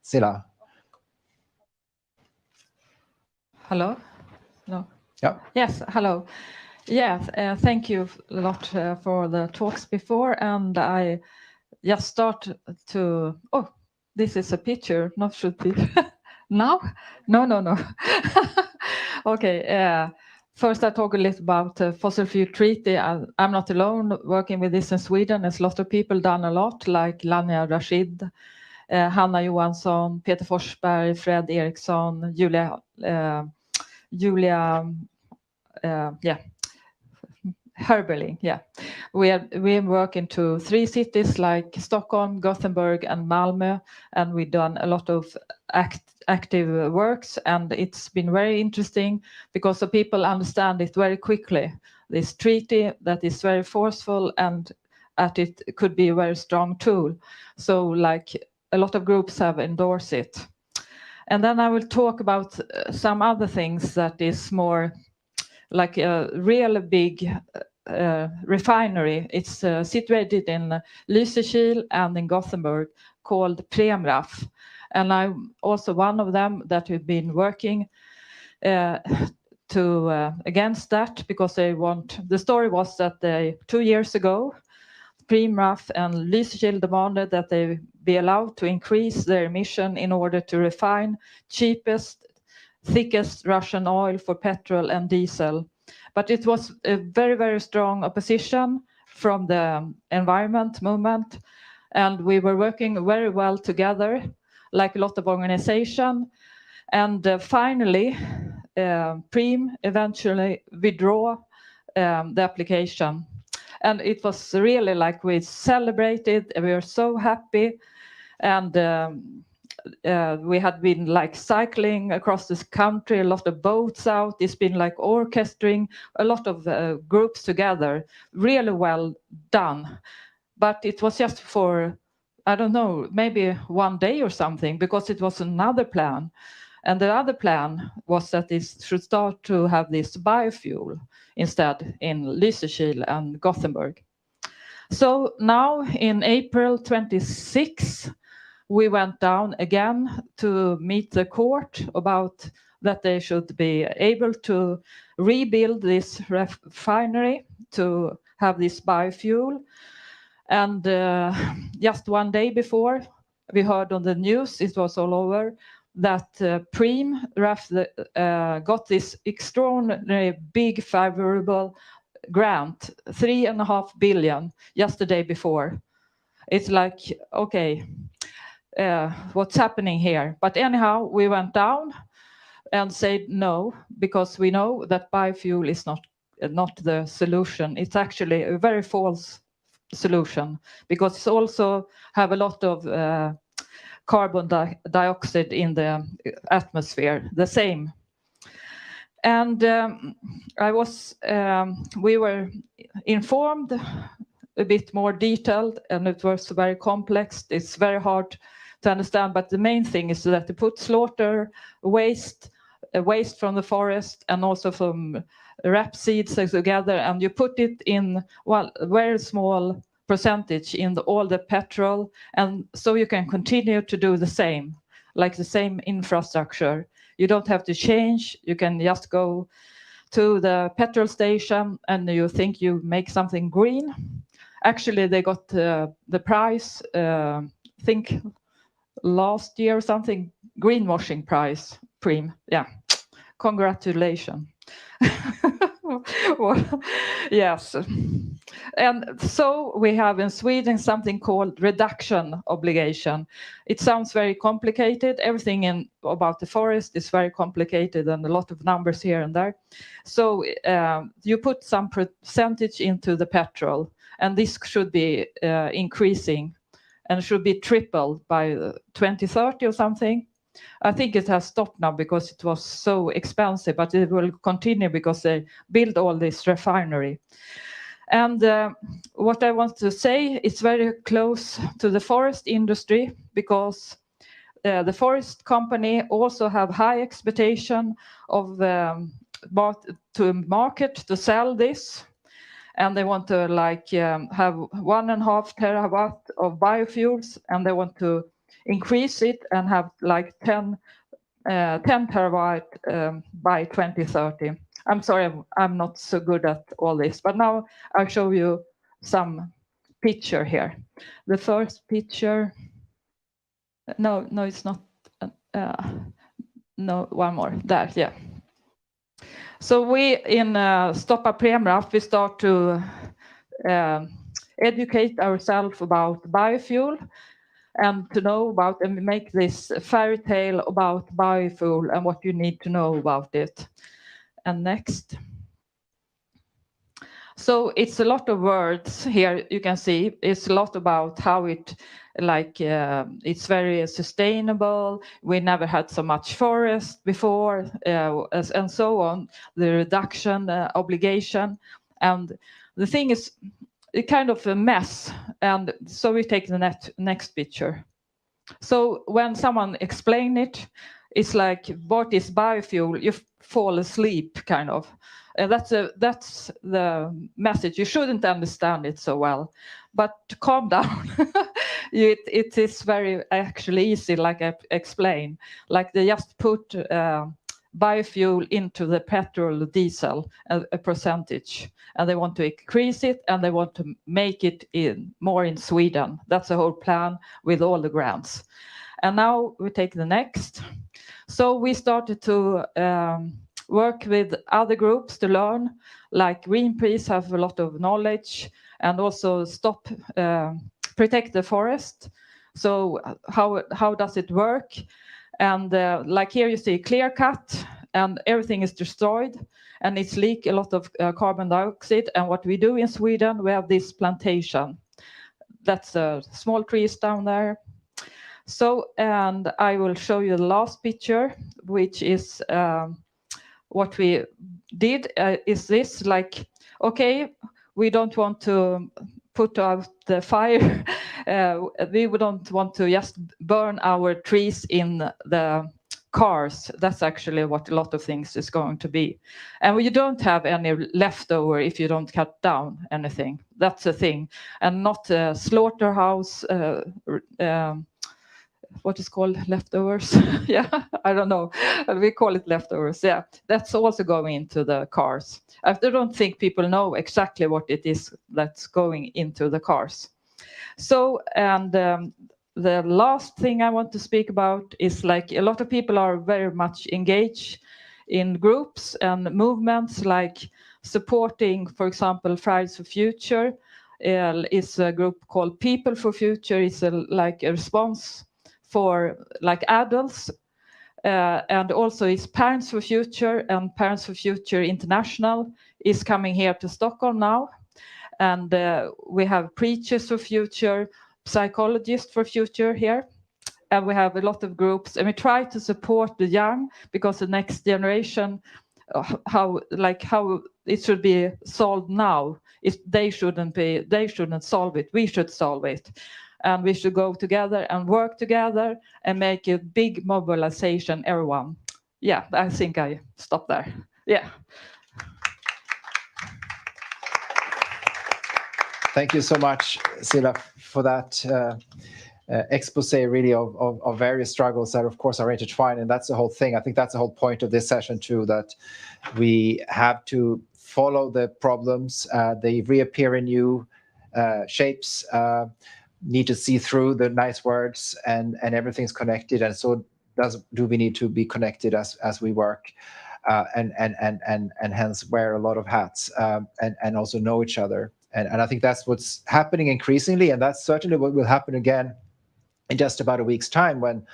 A: Sila.
F: Hello. No.
A: Yeah.
F: Yes, hello. Yes, thank you a lot for the talks before. And I just start to, oh, this is a picture, not should be. Now? No. Okay, first I talk a little about Fossil Fuel Treaty. I'm not alone working with this in Sweden. There's a lot of people done a lot, like Lania Rashid, Hanna Johansson, Peter Forsberg, Fred Eriksson, Julia, Herberling, yeah. We work into 3 cities like Stockholm, Gothenburg, and Malmö, and we've done a lot of active works, and it's been very interesting because the people understand it very quickly. This treaty that is very forceful and that it could be a very strong tool. So, like a lot of groups have endorsed it. And then I will talk about some other things that is more like a real big refinery. It's situated in Lysekil and in Gothenburg, called Premraff. And I'm also one of them that have been working against that, because they want. The story was that 2 years ago, Premraff and Lysekil demanded that they be allowed to increase their emission in order to refine cheapest, thickest Russian oil for petrol and diesel. But it was a very, very strong opposition from the environment movement. And we were working very well together, like a lot of organization. And finally, Prem eventually withdraw the application. And it was really like we celebrated, we were so happy. And we had been like cycling across this country, a lot of boats out. It's been like orchestrating a lot of groups together, really well done. But it was just for, I don't know, maybe 1 day or something, because it was another plan. And the other plan was that it should start to have this biofuel instead in Lysekil and Gothenburg. So now in April 26, we went down again to meet the court about that they should be able to rebuild this refinery to have this biofuel. And just 1 day before, we heard on the news, it was all over, that Premraff got this extraordinary big favorable grant, 3.5 billion, just the day before. It's like, okay, what's happening here? But anyhow, we went down and said no, because we know that biofuel is not the solution. It's actually a very false solution, because it also have a lot of carbon dioxide in the atmosphere, the same. And we were informed a bit more detailed, and it was very complex. It's very hard to understand, but the main thing is that they put slaughter waste from the forest and also from rapeseeds together, and you put it in a very small percentage in all the petrol, and so you can continue to do the same, like the same infrastructure. You don't have to change. You can just go to the petrol station and you think you make something green. Actually, they got the prize, I think last year or something, greenwashing prize, Prem. Yeah, congratulations. Well, yes. And so we have in Sweden something called reduction obligation. It sounds very complicated. Everything about the forest is very complicated and a lot of numbers here and there. So you put some percentage into the petrol, and this should be increasing and should be tripled by 2030 or something. I think it has stopped now because it was so expensive, but it will continue because they build all this refinery. And what I want to say, it's very close to the forest industry, because the forest company also have high expectation of to market, to sell this. And they want to have 1.5 terawatt of biofuels, and they want to increase it and have 10 terawatt by 2030. I'm sorry, I'm not so good at all this, but now I'll show you some picture here. The first picture, no, it's not, no, one more, there, yeah. So we in Stoppa Premraff, we start to educate ourselves about biofuel and to know about and make this fairy tale about biofuel and what you need to know about it. And next. So it's a lot of words here. You can see it's a lot about how it, like, it's very sustainable. We never had so much forest before, and so on. The reduction obligation, and the thing is, it kind of a mess. And so we take the next picture. So when someone explain it, it's like, what is biofuel? You fall asleep, kind of. And that's the message. You shouldn't understand it so well, but calm down. It is very actually easy, like I explained. Like they just put biofuel into the petrol, diesel, a percentage, and they want to increase it, and they want to make it more in Sweden. That's the whole plan with all the grants. And now we take the next. So we started to work with other groups to learn, like Greenpeace have a lot of knowledge, and also protect the forest. So how does it work? And like here you see clear cut, and everything is destroyed, and it's leak a lot of carbon dioxide. And what we do in Sweden, we have this plantation. That's small trees down there. So, and I will show you the last picture, which is what we did is this, like, okay, we don't want to put out the fire. We don't want to just burn our trees in the cars. That's actually what a lot of things is going to be. And you don't have any leftover if you don't cut down anything. That's the thing. And not a slaughterhouse, what is called leftovers. Yeah, I don't know. We call it leftovers. Yeah, that's also going into the cars. I don't think people know exactly what it is that's going into the cars. So, and the last thing I want to speak about is, like, a lot of people are very much engaged in groups and movements, like supporting, for example, Fridays for Future is a group called People for Future. It's like a response for like adults, and also it's Parents for Future, and Parents for Future International is coming here to Stockholm now. And we have Preachers for Future, Psychologists for Future here. And we have a lot of groups, and we try to support the young, because the next generation, how it should be solved now. They shouldn't solve it. We should solve it. And we should go together and work together and make a big mobilization, everyone. Yeah, I think I stop there. Yeah.
A: Thank you so much, Silla, for that expose, really, of various struggles that, of course, are intertwined. And that's the whole thing. I think that's the whole point of this session, too, that we have to follow the problems. They reappear in new shapes, need to see through the nice words, and everything's connected. And so do we need to be connected as we work, and hence wear a lot of hats, and also know each other. And I think that's what's happening increasingly, and that's certainly what will happen again in just about a week's time, when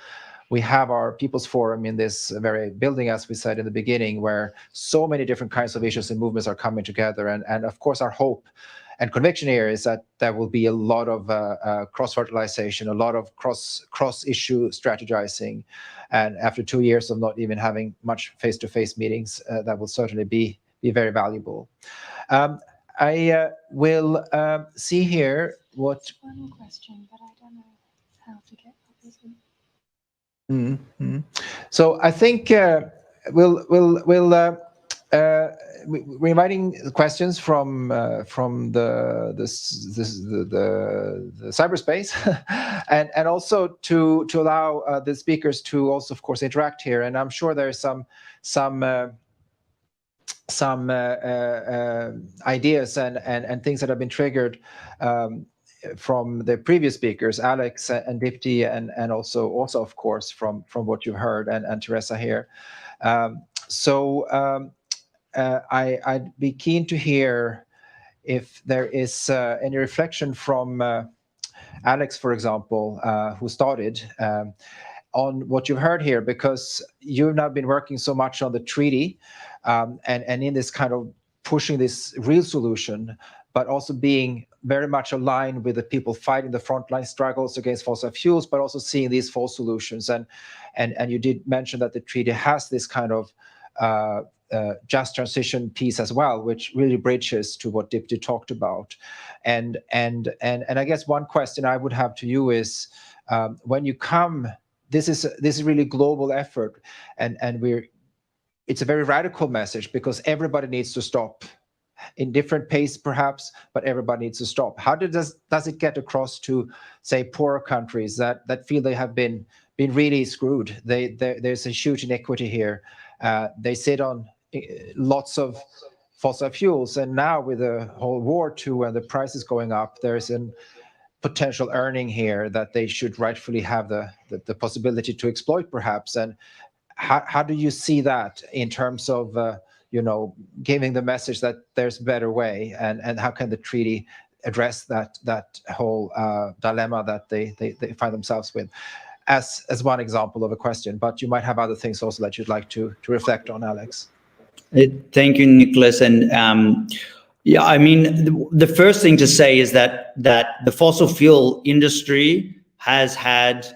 A: we have our People's Forum in this very building, as we said in the beginning, where so many different kinds of issues and movements are coming together. And of course, our hope and conviction here is that there will be a lot of cross-fertilization, a lot of cross-issue strategizing. And after 2 years of not even having much face-to-face meetings, that will certainly be very valuable. I will see here what...
D: One question, but I don't know how to get obviously.
A: So I think we're inviting questions from the cyberspace, and also to allow the speakers to also, of course, interact here. And I'm sure there's some some ideas and things that have been triggered from the previous speakers, Alex and Dipti, and also of course from what you've heard, and Teresa here. I'd be keen to hear if there is any reflection from Alex, for example, who started, on what you've heard here, because you've now been working so much on the treaty, and in this kind of pushing this real solution, but also being very much aligned with the people fighting the frontline struggles against fossil fuels, but also seeing these false solutions. And you did mention that the treaty has this kind of just transition piece as well, which really bridges to what Dipti talked about. And I guess one question I would have to you is, when you come, this is really global effort, and it's a very radical message, because everybody needs to stop in different pace perhaps, but everybody needs to stop. How does it get across to, say, poorer countries that feel they have been really screwed? There's a huge inequity here. They sit on lots of fossil fuels, and now with the whole war too, and the prices going up, there's a potential earning here that they should rightfully have the possibility to exploit perhaps. And how do you see that in terms of giving the message that there's a better way, and how can the treaty address that whole dilemma that they find themselves with, as one example of a question? But you might have other things also that you'd like to reflect on, Alex.
C: Thank you, Nicholas. And yeah, I mean, the first thing to say is that the fossil fuel industry has had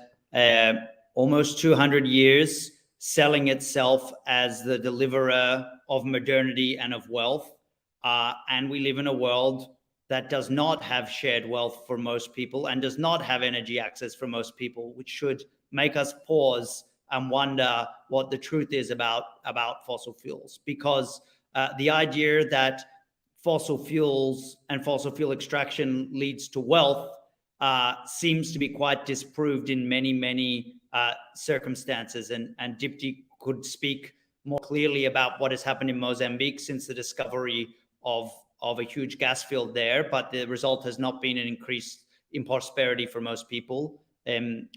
C: almost 200 years selling itself as the deliverer of modernity and of wealth. And we live in a world that does not have shared wealth for most people, and does not have energy access for most people, which should make us pause and wonder what the truth is about fossil fuels. Because the idea that fossil fuels and fossil fuel extraction leads to wealth seems to be quite disproved in many circumstances. And Dipti could speak more clearly about what has happened in Mozambique since the discovery of a huge gas field there, but the result has not been an increase in prosperity for most people.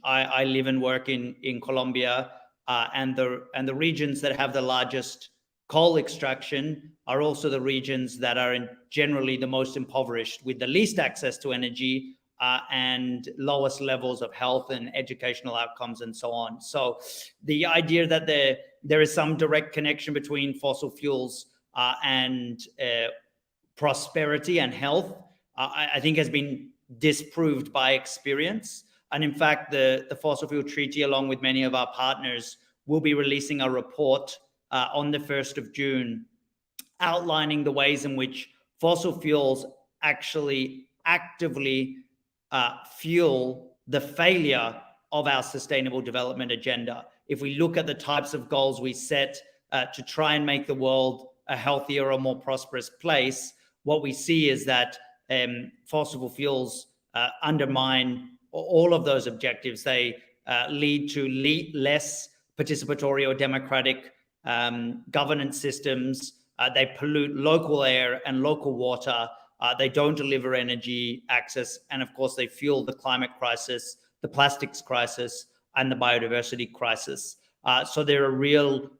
C: I live and work in Colombia, and the regions that have the largest coal extraction are also the regions that are generally the most impoverished, with the least access to energy, and lowest levels of health and educational outcomes and so on. So the idea that there is some direct connection between fossil fuels and prosperity and health, I think has been disproved by experience. And in fact, the Fossil Fuel Treaty, along with many of our partners, will be releasing a report on the 1st of June, outlining the ways in which fossil fuels actually actively fuel the failure of our sustainable development agenda. If we look at the types of goals we set to try and make the world a healthier or more prosperous place, what we see is that fossil fuels undermine all of those objectives. They lead to less participatory or democratic governance systems. They pollute local air and local water. They don't deliver energy access. And of course, they fuel the climate crisis, the plastics crisis, and the biodiversity crisis. So they're a real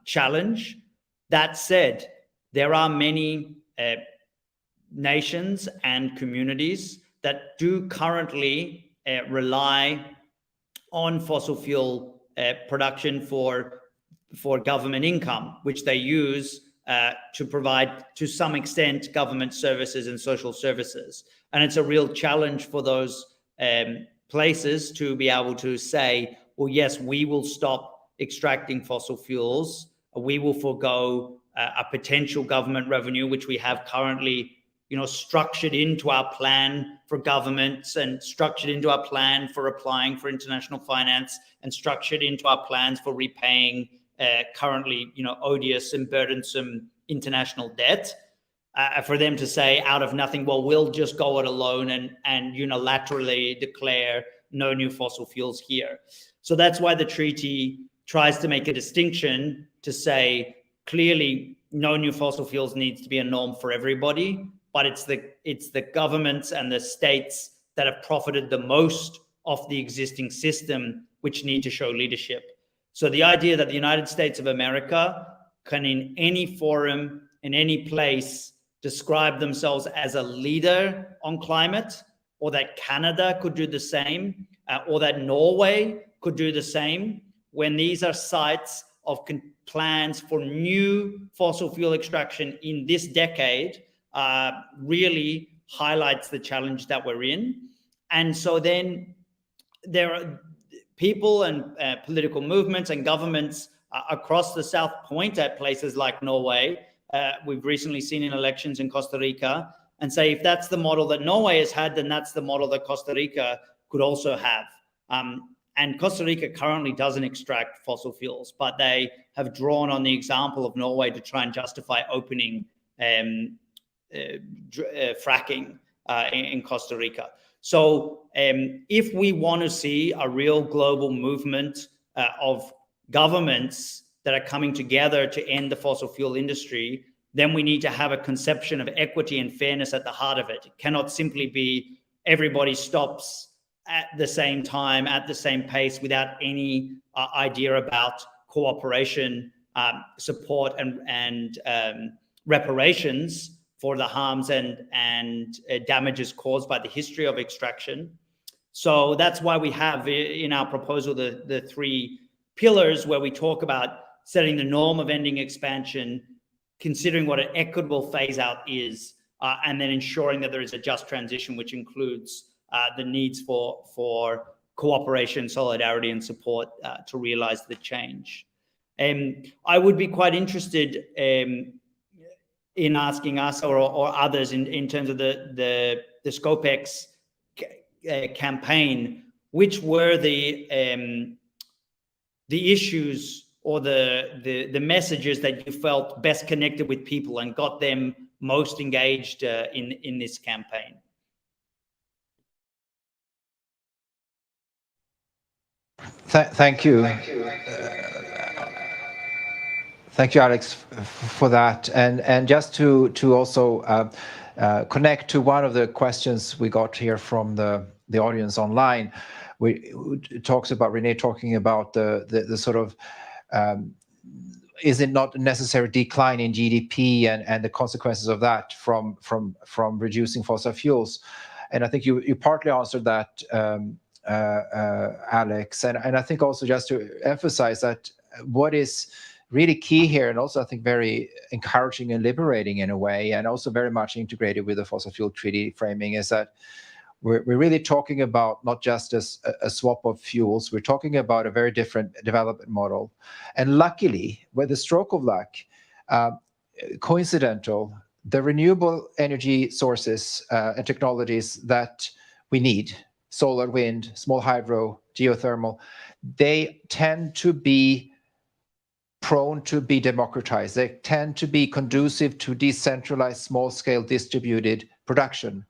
C: challenge. That said, there are many nations and communities that do currently rely on fossil fuel production for government income, which they use to provide, to some extent, government services and social services. And it's a real challenge for those places to be able to say, well, yes, we will stop extracting fossil fuels. We will forego a potential government revenue, which we have currently, structured into our plan for governments, and structured into our plan for applying for international finance, and structured into our plans for repaying currently, odious and burdensome international debt. For them to say out of nothing, well, we'll just go it alone and unilaterally declare no new fossil fuels here. So that's why the treaty tries to make a distinction to say clearly no new fossil fuels needs to be a norm for everybody, but it's the governments and the states that have profited the most of the existing system which need to show leadership. So the idea that the United States of America can in any forum, in any place, describe themselves as a leader on climate, or that Canada could do the same, or that Norway could do the same, when these are sites of plans for new fossil fuel extraction in this decade, really highlights the challenge that we're in. And so then there are people and political movements and governments across the South point at places like Norway. We've recently seen in elections in Costa Rica, and say, if that's the model that Norway has had, then that's the model that Costa Rica could also have. And Costa Rica currently doesn't extract fossil fuels, but they have drawn on the example of Norway to try and justify opening fracking in Costa Rica. So if we want to see a real global movement of governments that are coming together to end the fossil fuel industry, then we need to have a conception of equity and fairness at the heart of it. It cannot simply be everybody stops at the same time, at the same pace, without any idea about cooperation, support, and reparations for the harms and damages caused by the history of extraction. So that's why we have in our proposal the three pillars, where we talk about setting the norm of ending expansion, considering what an equitable phase out is, and then ensuring that there is a just transition, which includes the needs for cooperation, solidarity, and support to realize the change. I would be quite interested in asking us or others in terms of the Scopex campaign, which were the issues or the messages that you felt best connected with people and got them most engaged in this campaign.
A: Thank you. Thank you, Alex, for that. And just to also connect to one of the questions we got here from the audience online, it talks about Renee talking about the sort of is it not a necessary decline in GDP and the consequences of that from reducing fossil fuels? And I think you partly answered that, Alex. And I think also just to emphasize that what is really key here, and also I think very encouraging and liberating in a way, and also very much integrated with the Fossil Fuel Treaty framing, is that we're really talking about not just a swap of fuels, we're talking about a very different development model. And luckily, with the stroke of luck, coincidental, the renewable energy sources and technologies that we need, solar, wind, small hydro, geothermal, they tend to be prone to be democratized. They tend to be conducive to decentralized, small-scale distributed production,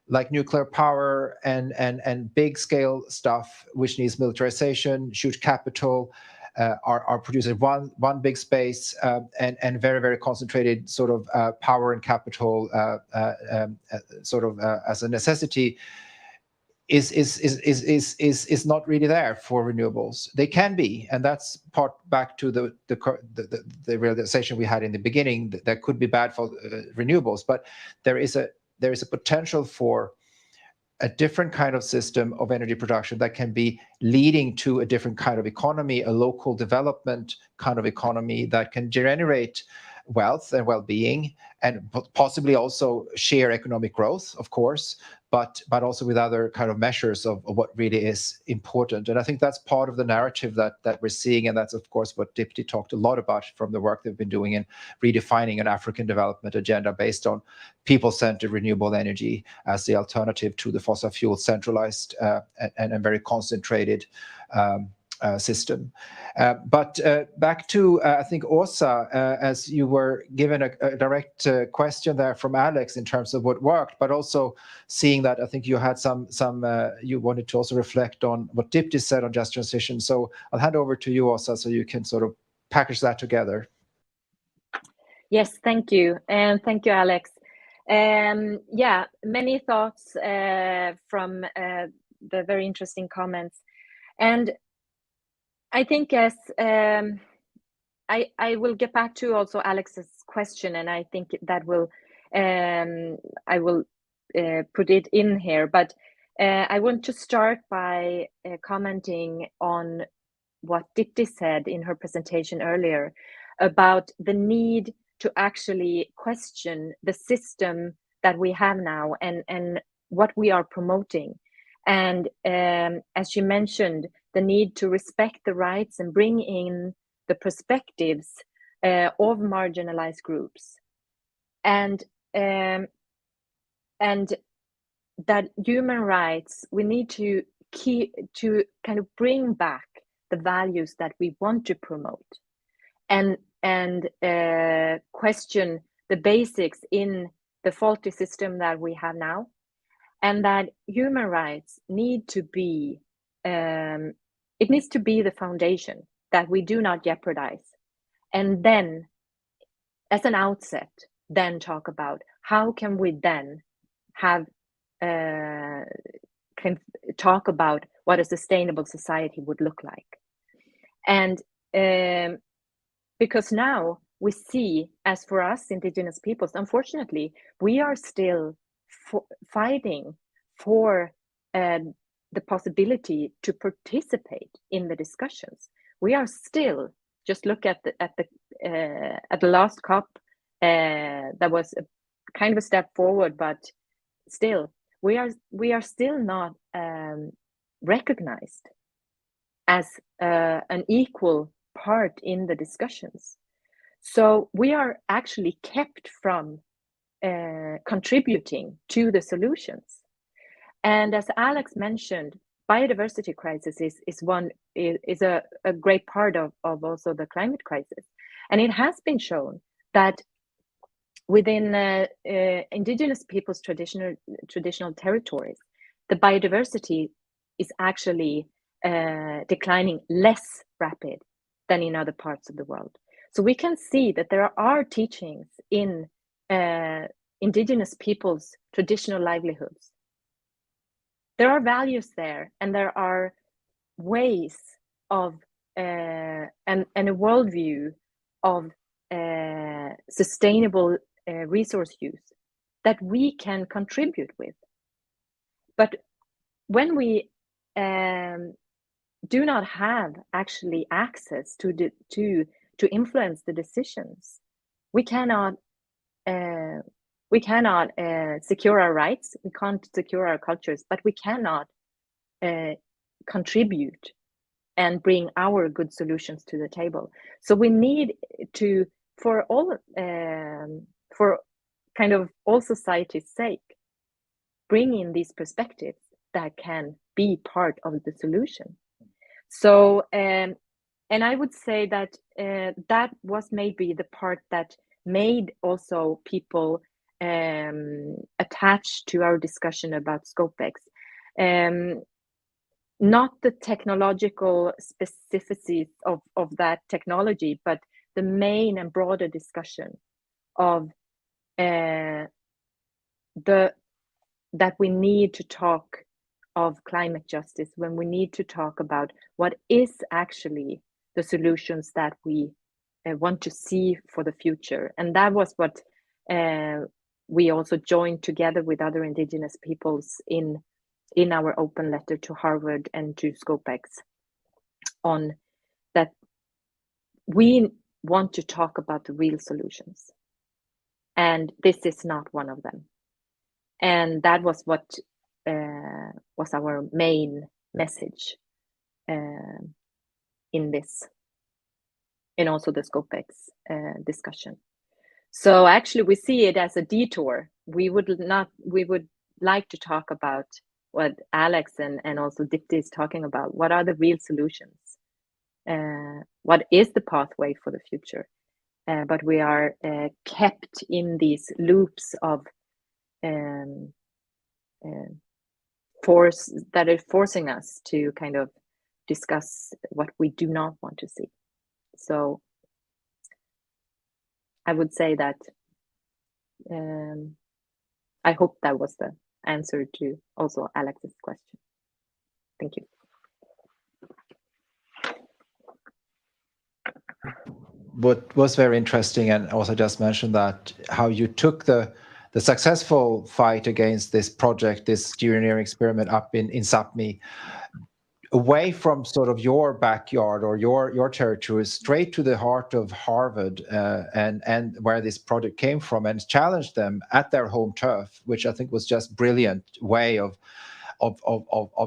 A: like nuclear power and big-scale stuff, which needs militarization, huge capital, are produced in one big space, and very, very concentrated sort of power and capital sort of as a necessity is not really there for renewables. They can be, and that's part back to the realization we had in the beginning that could be bad for renewables. But there is a potential for a different kind of system of energy production that can be leading to a different kind of economy, a local development kind of economy that can generate wealth and well-being, and possibly also share economic growth, of course, but also with other kind of measures of what really is important. And I think that's part of the narrative that we're seeing, and that's of course what Dipti talked a lot about from the work they've been doing in redefining an African development agenda based on people-centered renewable energy as the alternative to the fossil fuel centralized and very concentrated system. But back to, I think, Åsa, as you were given a direct question there from Alex in terms of what worked, but also seeing that I think you had some you wanted to also reflect on what Dipti said on just transition. So I'll hand over to you, Åsa, so you can sort of package that together.
E: Yes, thank you. And thank you, Alex. Yeah, many thoughts from the very interesting comments. And I think as I will get back to also Alex's question, and I think that will I will put it in here. But I want to start by commenting on what Dipti said in her presentation earlier about the need to actually question the system that we have now and what we are promoting. And as you mentioned, the need to respect the rights and bring in the perspectives of marginalized groups, and that human rights, we need to kind of bring back the values that we want to promote, and question the basics in the faulty system that we have now, and that human rights need to be it needs to be the foundation that we do not jeopardize, and then as an outset then talk about how can we then have can talk about what a sustainable society would look like. And because now we see, as for us indigenous peoples, unfortunately we are still fighting for the possibility to participate in the discussions. We are still, just look at the last COP, that was a kind of a step forward, but still we are still not recognized as an equal part in the discussions. So we are actually kept from contributing to the solutions. And as Alex mentioned, biodiversity crisis is a great part of also the climate crisis. And it has been shown that within indigenous peoples' traditional territories, the biodiversity is actually declining less rapid than in other parts of the world. So we can see that there are teachings in indigenous peoples' traditional livelihoods. There are values there, and there are ways of and a worldview of sustainable resource use that we can contribute with. But when we do not have actually access to influence the decisions, we cannot secure our rights, we can't secure our cultures, but we cannot contribute and bring our good solutions to the table. So we need to, for kind of all society's sake, bring in these perspectives that can be part of the solution. So, and I would say that that was maybe the part that made also people attached to our discussion about ScopeX. Not the technological specificities of that technology, but the main and broader discussion of that we need to talk of climate justice, when we need to talk about what is actually the solutions that we want to see for the future. And that was what we also joined together with other indigenous peoples in our open letter to Harvard and to ScopeX, on that we want to talk about the real solutions. And this is not one of them. And that was what was our main message in this, and also the ScopeX discussion. So actually we see it as a detour. We would like to talk about what Alex and also Dipti is talking about. What are the real solutions? What is the pathway for the future? But we are kept in these loops of force that are forcing us to kind of discuss what we do not want to see. So I would say that I hope that was the answer to also Alex's question. Thank you.
A: What was very interesting, and also just mentioned that how you took the successful fight against this project, this geoengineering experiment up in Sápmi, away from sort of your backyard or your territory, straight to the heart of Harvard and where this project came from, and challenged them at their home turf, which I think was just brilliant way of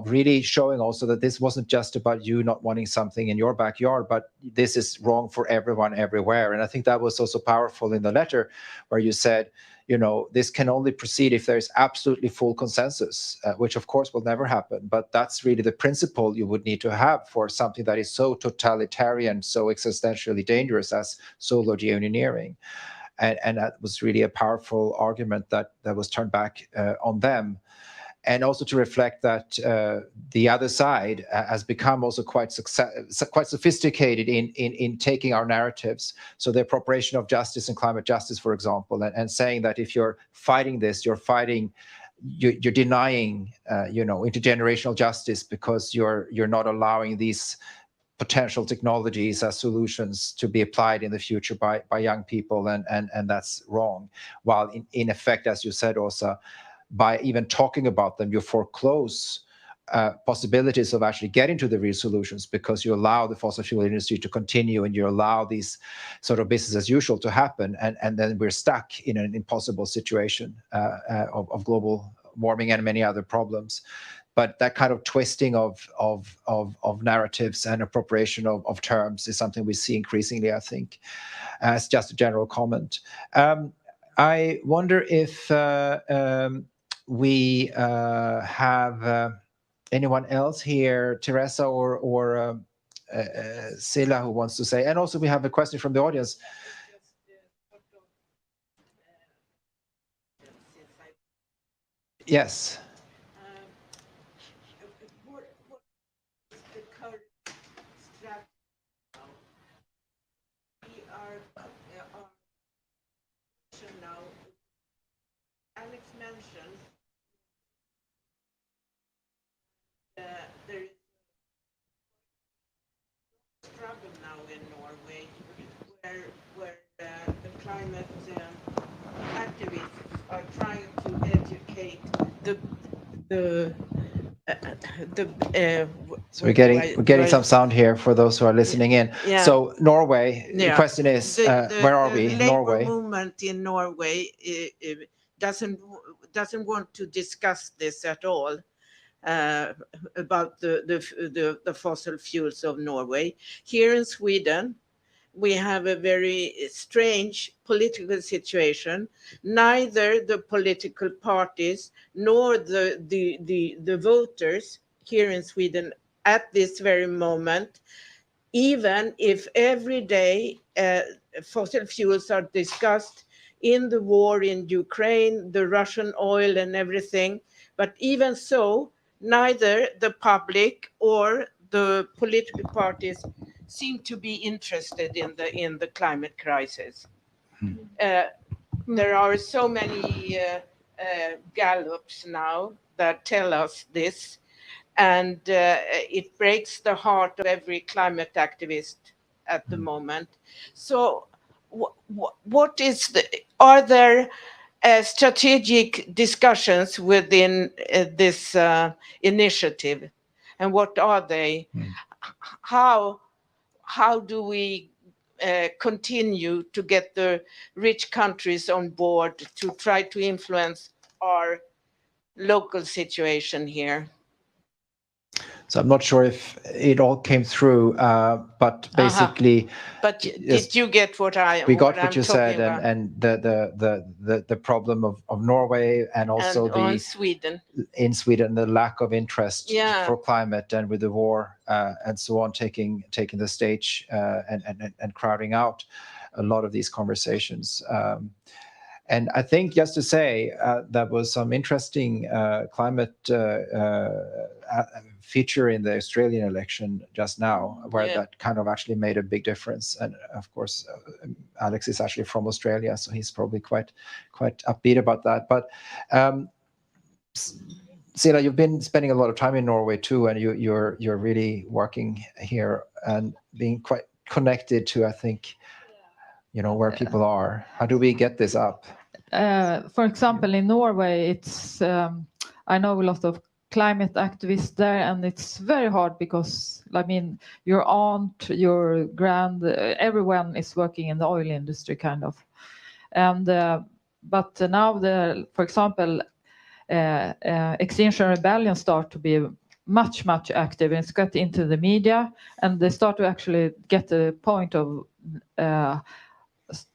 A: really showing also that this wasn't just about you not wanting something in your backyard, but this is wrong for everyone everywhere. And I think that was also powerful in the letter where you said, you know, this can only proceed if there's absolutely full consensus, which of course will never happen. But that's really the principle you would need to have for something that is so totalitarian, so existentially dangerous as solar geoengineering. And that was really a powerful argument that was turned back on them. And also to reflect that the other side has become also quite sophisticated in taking our narratives. So the appropriation of justice and climate justice, for example, and saying that if you're fighting this, you're denying, intergenerational justice because you're not allowing these potential technologies as solutions to be applied in the future by young people, and that's wrong. While in effect, as you said, also, by even talking about them, you foreclose possibilities of actually getting to the real solutions, because you allow the fossil fuel industry to continue and you allow these sort of business as usual to happen. And then we're stuck in an impossible situation of global warming and many other problems. But that kind of twisting of narratives and appropriation of terms is something we see increasingly, I think, as just a general comment. I wonder if we have anyone else here, Teresa or Sila, who wants to say. And also we have a question from the audience. Yes.
G: What is the current strategy now? We are now. Alex mentioned there is a struggle now in Norway where the climate activists are trying to educate
A: so we're getting some sound here for those who are listening in.
G: Yeah.
A: So Norway, the question is, where are we?
G: The
A: Norway.
G: labor movement in Norway doesn't want to discuss this at all, about the fossil fuels of Norway. Here in Sweden, we have a very strange political situation. Neither the political parties nor the voters here in Sweden at this very moment, even if every day fossil fuels are discussed in the war in Ukraine, the Russian oil and everything, but even so, neither the public or the political parties seem to be interested in the climate crisis. There are so many gallops now that tell us this, and it breaks the heart of every climate activist at the moment. So what is are there strategic discussions within this initiative, and what are they? How do we continue to get the rich countries on board to try to influence our local situation here?
A: So I'm not sure if it all came through, but basically.
G: But did you get what
A: we got what
G: I'm
A: you said,
G: about?
A: and the problem of Norway, and also
G: and Sweden.
A: In Sweden, the lack of interest
G: Yeah.
A: for climate, and with the war and so on taking the stage and crowding out a lot of these conversations. And I think, just to say, that was some interesting climate feature in the Australian election just now, where
G: Yeah.
A: that kind of actually made a big difference. And of course, Alex is actually from Australia, so he's probably quite upbeat about that. But Sila, you've been spending a lot of time in Norway too, and you're really working here and being quite connected to, I think, where people are. How do we get this up?
F: For example, in Norway, it's I know a lot of climate activists there, and it's very hard because, I mean, your aunt, your everyone is working in the oil industry, kind of. And but now, for example, Extinction Rebellion start to be much active, and it's got into the media, and they start to actually get the point of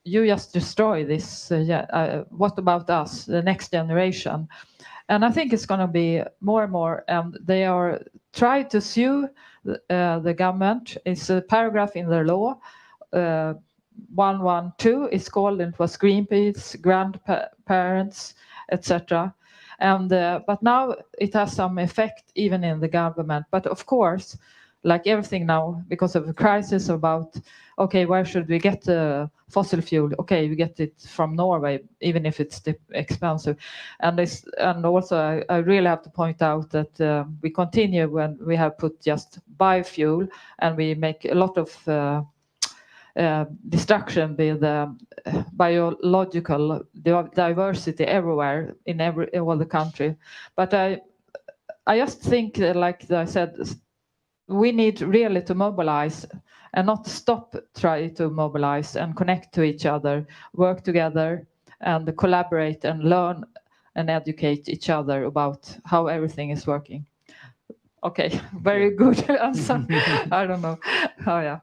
F: you just destroy this. What about us, the next generation? And I think it's going to be more and more. They are trying to sue the government. It's a paragraph in their law. 112 is called, and it was Greenpeace, grandparents, etc. And but now it has some effect even in the government. But of course, like everything now, because of the crisis about, okay, where should we get the fossil fuel? Okay, we get it from Norway, even if it's expensive. And also, I really have to point out that we continue when we have put just biofuel, and we make a lot of destruction with biological diversity everywhere in all the country. But I just think, like I said, we need really to mobilize and not stop trying to mobilize and connect to each other, work together and collaborate and learn and educate each other about how everything is working. Okay, very good answer. I don't know. Oh, yeah.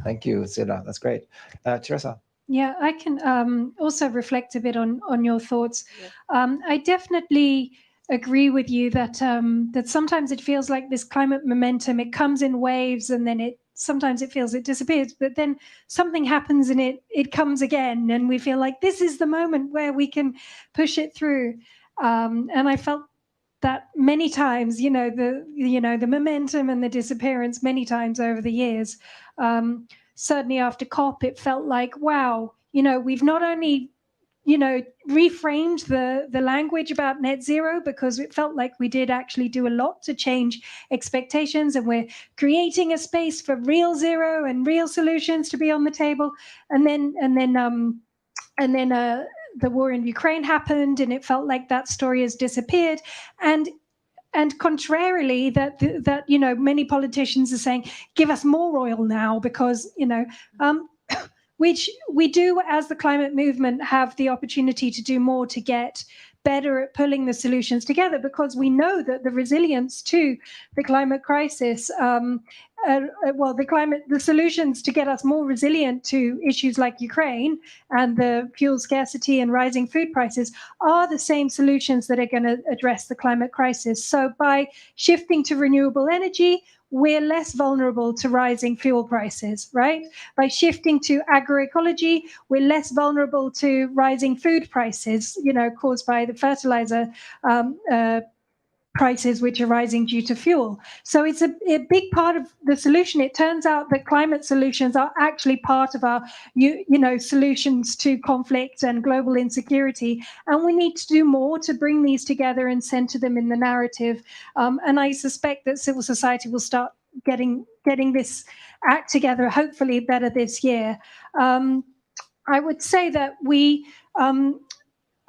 A: Thank you, Sila. That's great. Teresa?
D: Yeah, I can also reflect a bit on your thoughts. I definitely agree with you that that sometimes it feels like this climate momentum, it comes in waves, and then sometimes it feels it disappears, but then something happens and it comes again, and we feel like this is the moment where we can push it through. And I felt that many times, the momentum and the disappearance many times over the years. Certainly after COP, it felt like, wow, we've not only reframed the language about net zero, because it felt like we did actually do a lot to change expectations, and we're creating a space for real zero and real solutions to be on the table. And then the war in Ukraine happened, and it felt like that story has disappeared. And contrarily, that many politicians are saying, give us more oil now, because which we do, as the climate movement, have the opportunity to do more to get better at pulling the solutions together, because we know that the resilience to the climate crisis, the solutions to get us more resilient to issues like Ukraine and the fuel scarcity and rising food prices are the same solutions that are going to address the climate crisis. So by shifting to renewable energy, we're less vulnerable to rising fuel prices, right? By shifting to agroecology, we're less vulnerable to rising food prices, caused by the fertilizer prices, which are rising due to fuel. So it's a big part of the solution. It turns out that climate solutions are actually part of our, solutions to conflict and global insecurity. And we need to do more to bring these together and center them in the narrative. And I suspect that civil society will start getting this act together, hopefully better this year. I would say that we,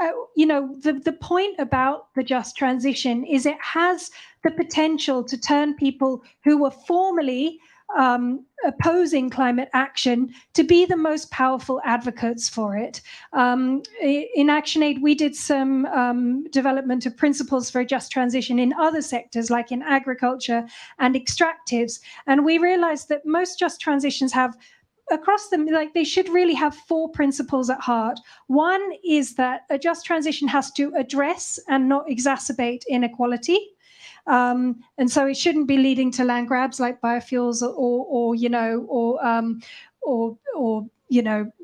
D: the point about the just transition is it has the potential to turn people who were formerly opposing climate action to be the most powerful advocates for it. In ActionAid, we did some development of principles for a just transition in other sectors, like in agriculture and extractives. And we realized that most just transitions have across them, like, they should really have 4 principles at heart. One is that a just transition has to address and not exacerbate inequality. And so it shouldn't be leading to land grabs like biofuels or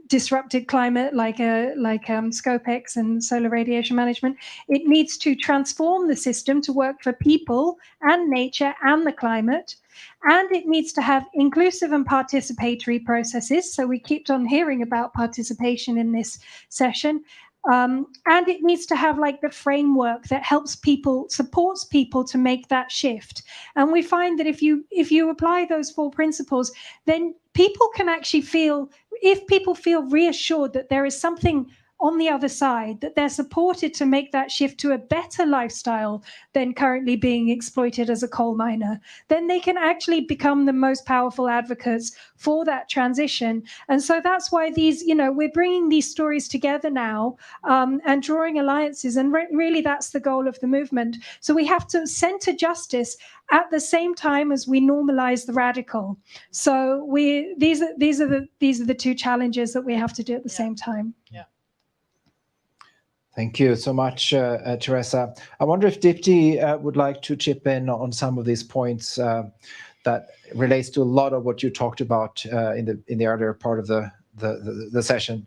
D: disrupted climate like Scopex and solar radiation management. It needs to transform the system to work for people and nature and the climate. And it needs to have inclusive and participatory processes. So we kept on hearing about participation in this session. And it needs to have like the framework that helps people, supports people to make that shift. And we find that if you apply those 4 principles, then people can actually feel, if people feel reassured that there is something on the other side, that they're supported to make that shift to a better lifestyle than currently being exploited as a coal miner, then they can actually become the most powerful advocates for that transition. And so that's why these, we're bringing these stories together now and drawing alliances. And really that's the goal of the movement. So we have to center justice at the same time as we normalize the radical. So these are the 2 challenges that we have to do at the same time.
G: Yeah.
A: Thank you so much, Teresa. I wonder if Dipti would like to chip in on some of these points that relates to a lot of what you talked about in the earlier part of the session.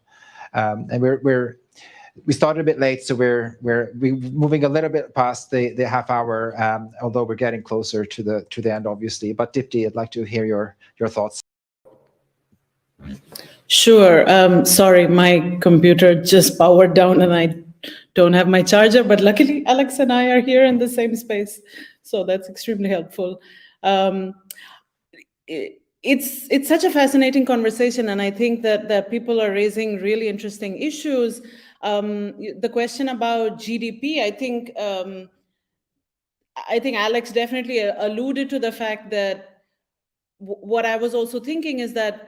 A: And we started a bit late, so we're moving a little bit past the half hour, although we're getting closer to the end, obviously. But Dipti, I'd like to hear your thoughts.
B: Sure. Sorry, my computer just powered down and I don't have my charger, but luckily Alex and I are here in the same space. So that's extremely helpful. It's such a fascinating conversation, and I think that people are raising really interesting issues. The question about GDP, I think Alex definitely alluded to the fact that what I was also thinking is that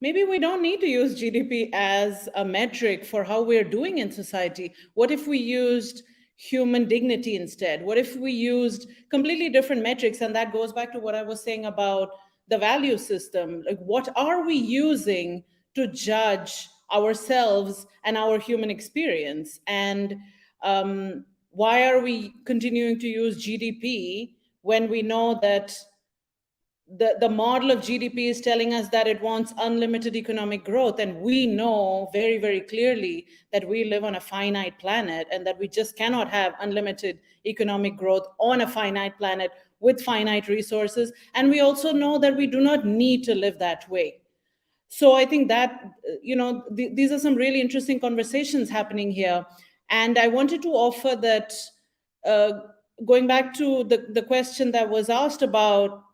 B: maybe we don't need to use GDP as a metric for how we're doing in society. What if we used human dignity instead? What if we used completely different metrics? And that goes back to what I was saying about the value system. Like, what are we using to judge ourselves and our human experience? And why are we continuing to use GDP when we know that the model of GDP is telling us that it wants unlimited economic growth, and we know very, very clearly that we live on a finite planet and that we just cannot have unlimited economic growth on a finite planet with finite resources. And we also know that we do not need to live that way. So I think that, these are some really interesting conversations happening here. And I wanted to offer that, going back to the question that was asked about,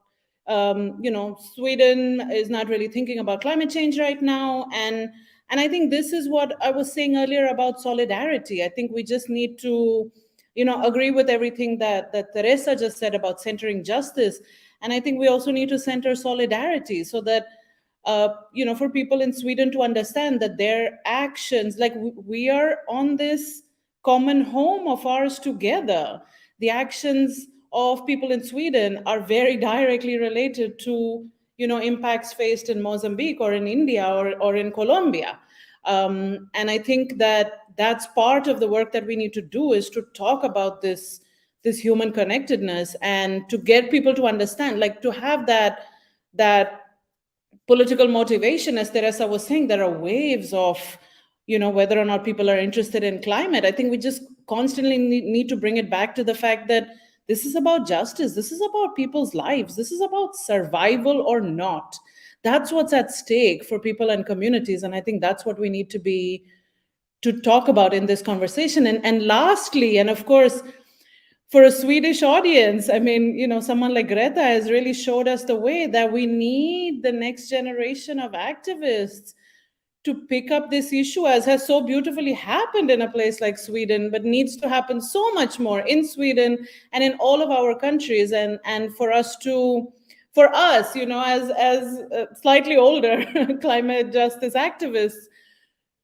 B: Sweden is not really thinking about climate change right now. And I think this is what I was saying earlier about solidarity. I think we just need to, agree with everything that Teresa just said about centering justice. And I think we also need to center solidarity so that, for people in Sweden to understand that their actions, like we are on this common home of ours together. The actions of people in Sweden are very directly related to, impacts faced in Mozambique or in India or in Colombia. And I think that that's part of the work that we need to do, is to talk about this human connectedness and to get people to understand, like to have that political motivation. As Teresa was saying, there are waves of, whether or not people are interested in climate. I think we just constantly need to bring it back to the fact that this is about justice. This is about people's lives. This is about survival or not. That's what's at stake for people and communities. And I think that's what we need to talk about in this conversation. And lastly, and of course, for a Swedish audience, I mean, someone like Greta has really showed us the way that we need the next generation of activists to pick up this issue, as has so beautifully happened in a place like Sweden, but needs to happen so much more in Sweden and in all of our countries. And for us, as slightly older climate justice activists,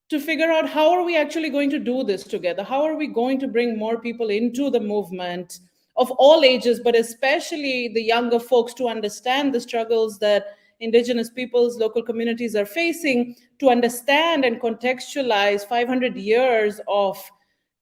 B: to figure out how are we actually going to do this together? How are we going to bring more people into the movement of all ages, but especially the younger folks, to understand the struggles that Indigenous peoples, local communities are facing, to understand and contextualize 500 years of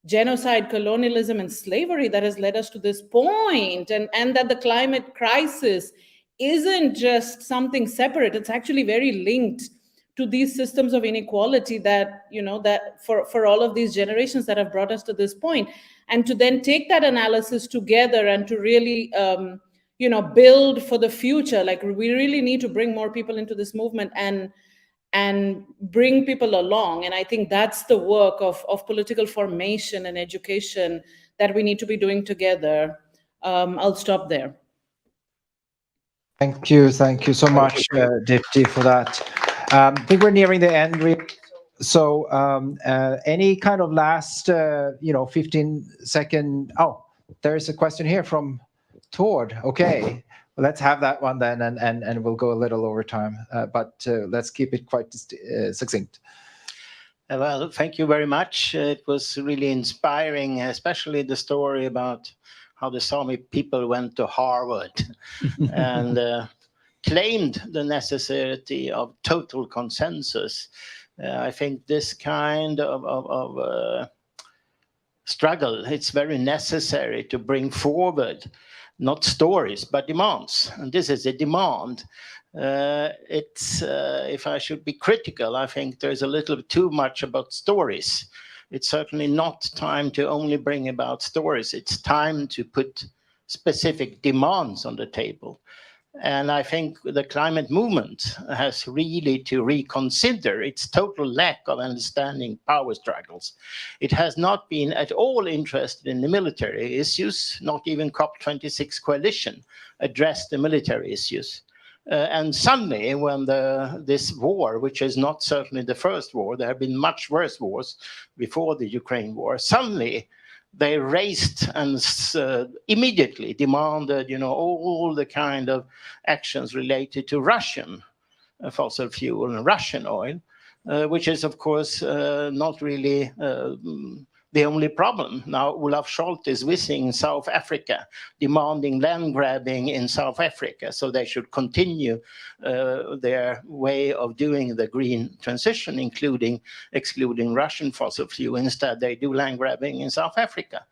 B: genocide, colonialism, and slavery that has led us to this point, and that the climate crisis isn't just something separate. It's actually very linked to these systems of inequality that, you know, that for all of these generations that have brought us to this point, and to then take that analysis together and to really, you know, build for the future. Like, we really need to bring more people into this movement and bring people along. And I think that's the work of political formation and education that we need to be doing together. I'll stop there.
A: Thank you so much, Dipti, for that. I think we're nearing the end. So any kind of last, 15-second, oh, there's a question here from Tord. Okay, well, let's have that one then, and we'll go a little over time, but let's keep it quite succinct.
H: Well, thank you very much. It was really inspiring, especially the story about how the Sami people went to Harvard and claimed the necessity of total consensus. I think this kind of struggle, it's very necessary to bring forward not stories, but demands. And this is a demand. If I should be critical, I think there's a little too much about stories. It's certainly not time to only bring about stories. It's time to put specific demands on the table. And I think the climate movement has really to reconsider its total lack of understanding power struggles. It has not been at all interested in the military issues, not even COP26 coalition addressed the military issues. And suddenly, when this war, which is not certainly the first war, there have been much worse wars before the Ukraine war, suddenly they raised and immediately demanded, all the kind of actions related to Russian fossil fuel and Russian oil, which is, of course, not really the only problem. Now, Olaf Scholz is visiting South Africa, demanding land grabbing in South Africa, so they should continue their way of doing the green transition, including excluding Russian fossil fuel. Instead, they do land grabbing in South Africa.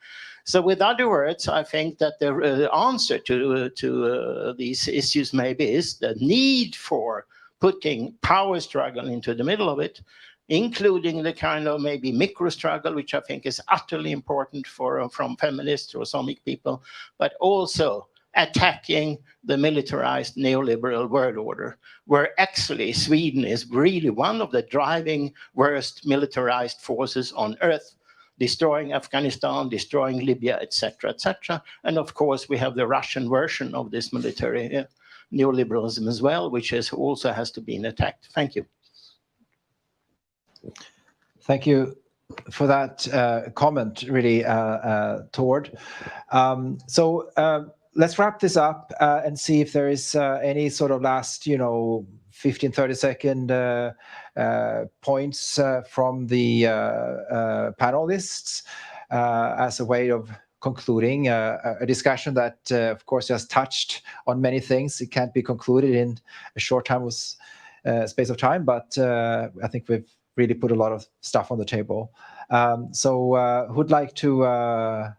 H: So with other words, I think that the answer to these issues maybe is the need for putting power struggle into the middle of it, including the kind of maybe micro struggle, which I think is utterly important from feminists or Samic people, but also attacking the militarized neoliberal world order, where actually Sweden is really one of the driving worst militarized forces on earth, destroying Afghanistan, destroying Libya, etc., etc. And of course, we have the Russian version of this military neoliberalism as well, which also has to be attacked. Thank you.
A: Thank you for that comment, really, Tord. So let's wrap this up and see if there is any sort of last, 15, 30-second points from the panelists as a way of concluding a discussion that, of course, has touched on many things. It can't be concluded in a short space of time, but I think we've really put a lot of stuff on the table. So who'd like to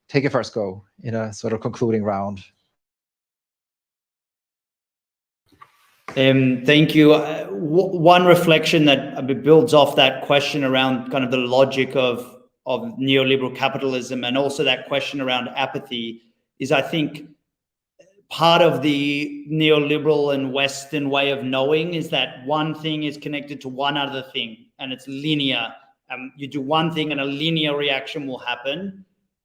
A: take a first go in a sort of concluding round?
C: Thank you. One reflection that builds off that question around kind of the logic of neoliberal capitalism, and also that question around apathy, is I think part of the neoliberal and Western way of knowing is that one thing is connected to one other thing, and it's linear. You do one thing and a linear reaction will happen.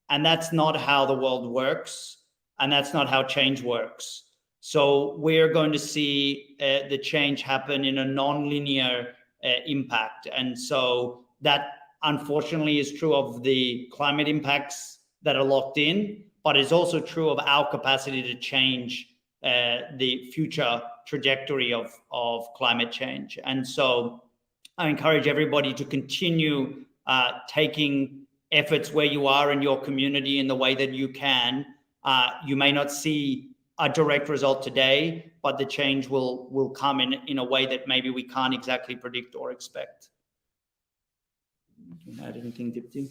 C: And that's not how the world works. And that's not how change works. So we're going to see the change happen in a non-linear impact. And so that unfortunately is true of the climate impacts that are locked in, but it's also true of our capacity to change the future trajectory of climate change. And so I encourage everybody to continue taking efforts where you are in your community in the way that you can. You may not see a direct result today, but the change will come in a way that maybe we can't exactly predict or expect. Can you add anything, Dipti?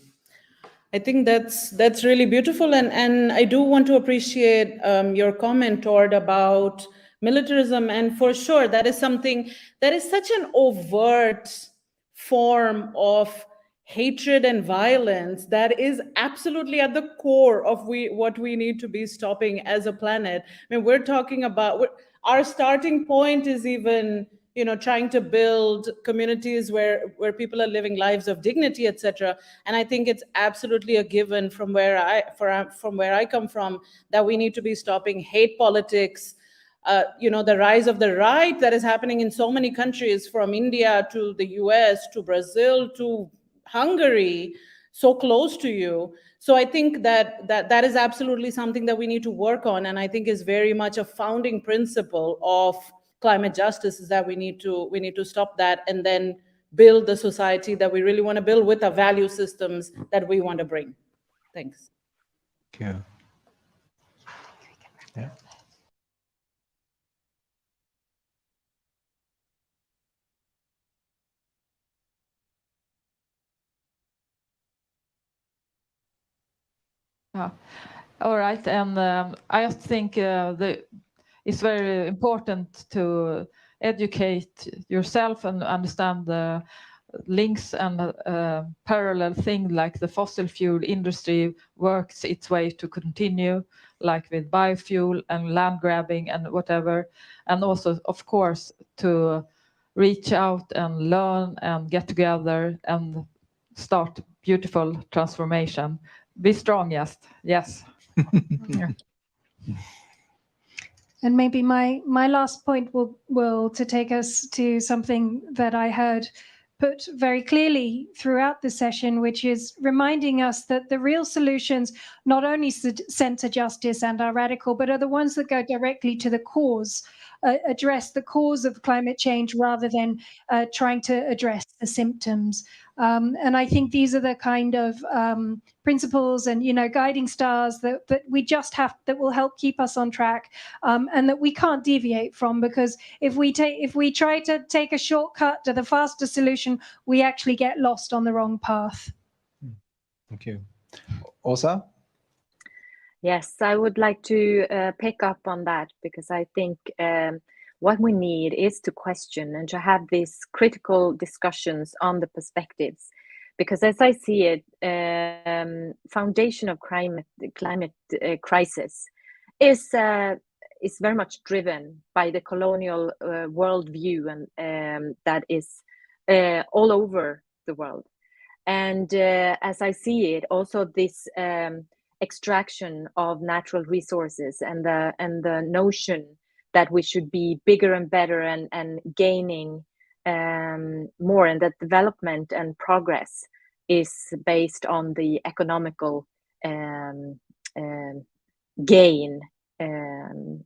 B: I think that's really beautiful, and I do want to appreciate your comment, Tord, about militarism. And for sure, that is something that is such an overt form of hatred and violence that is absolutely at the core of what we need to be stopping as a planet. I mean, we're talking about, our starting point is even, trying to build communities where people are living lives of dignity, etc. And I think it's absolutely a given from where I come from, that we need to be stopping hate politics. The rise of the right that is happening in so many countries, from India to the US to Brazil to Hungary, so close to you. So I think that is absolutely something that we need to work on, and I think is very much a founding principle of climate justice, is that we need to stop that and then build the society that we really want to build with the value systems that we want to bring. Thanks.
A: Thank you. Yeah.
F: All right, and I think it's very important to educate yourself and understand the links and parallel thing, like the fossil fuel industry works its way to continue, like with biofuel and land grabbing and whatever, and also, of course, to reach out and learn and get together and start beautiful transformation. Be strong, yes. Yeah.
D: And maybe my last point will to take us to something that I heard put very clearly throughout the session, which is reminding us that the real solutions not only center justice and are radical, but are the ones that go directly to the cause, address the cause of climate change rather than trying to address the symptoms. And I think these are the kind of principles and guiding stars that we just have, that will help keep us on track, and that we can't deviate from, because if we try to take a shortcut to the faster solution, we actually get lost on the wrong path.
A: Thank you. Åsa?
E: Yes, I would like to pick up on that, because I think what we need is to question and to have these critical discussions on the perspectives. Because as I see it, foundation of climate crisis is very much driven by the colonial worldview, and that is all over the world. And as I see it, also this extraction of natural resources and the notion that we should be bigger and better and gaining more, and that development and progress is based on the economical gain and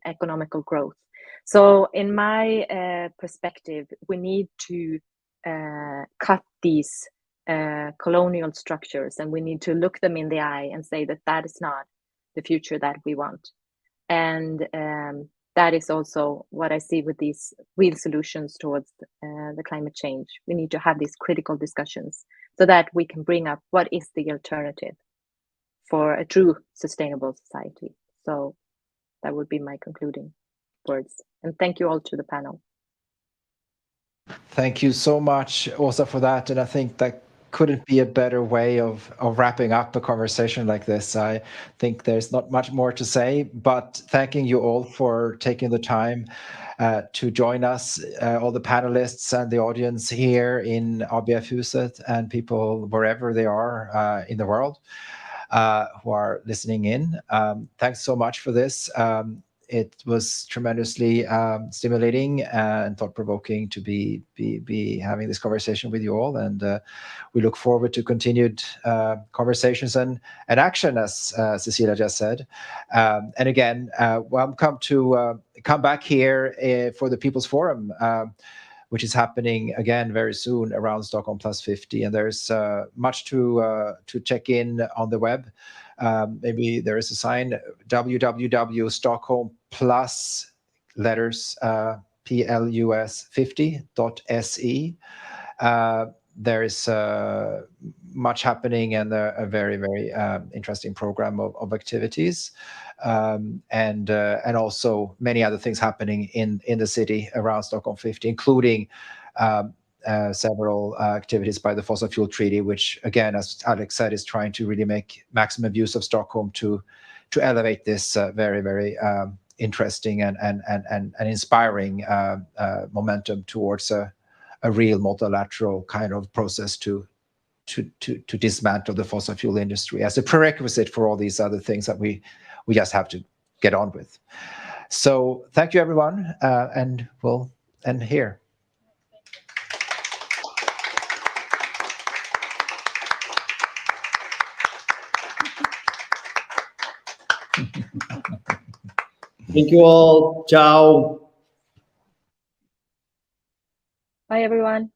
E: economical growth. So in my perspective, we need to cut these colonial structures, and we need to look them in the eye and say that that is not the future that we want. And that is also what I see with these real solutions towards the climate change. We need to have these critical discussions so that we can bring up what is the alternative for a true sustainable society. So that would be my concluding words. And thank you all to the panel.
A: Thank you so much, Åsa, for that. And I think that couldn't be a better way of wrapping up a conversation like this. I think there's not much more to say, but thanking you all for taking the time to join us, all the panelists and the audience here in ABF-huset, and people wherever they are in the world who are listening in. Thanks so much for this. It was tremendously stimulating and thought-provoking to be having this conversation with you all, and we look forward to continued conversations and action, as Cecilia just said. And again, welcome to come back here for the People's Forum, which is happening again very soon around Stockholm Plus 50, and there's much to check in on the web. Maybe there is a sign, www.Stockholm plus letters plus 50.se. there is much happening and a very, very interesting program of activities, and also many other things happening in the city around Stockholm 50, including several activities by the Fossil Fuel Treaty, which, again, as Alex said, is trying to really make maximum use of Stockholm to elevate this very, very interesting and inspiring momentum towards a real multilateral kind of process to dismantle the fossil fuel industry as a prerequisite for all these other things that we just have to get on with. So thank you, everyone, and we'll end here.
C: Thank you all. Ciao.
E: Bye, everyone.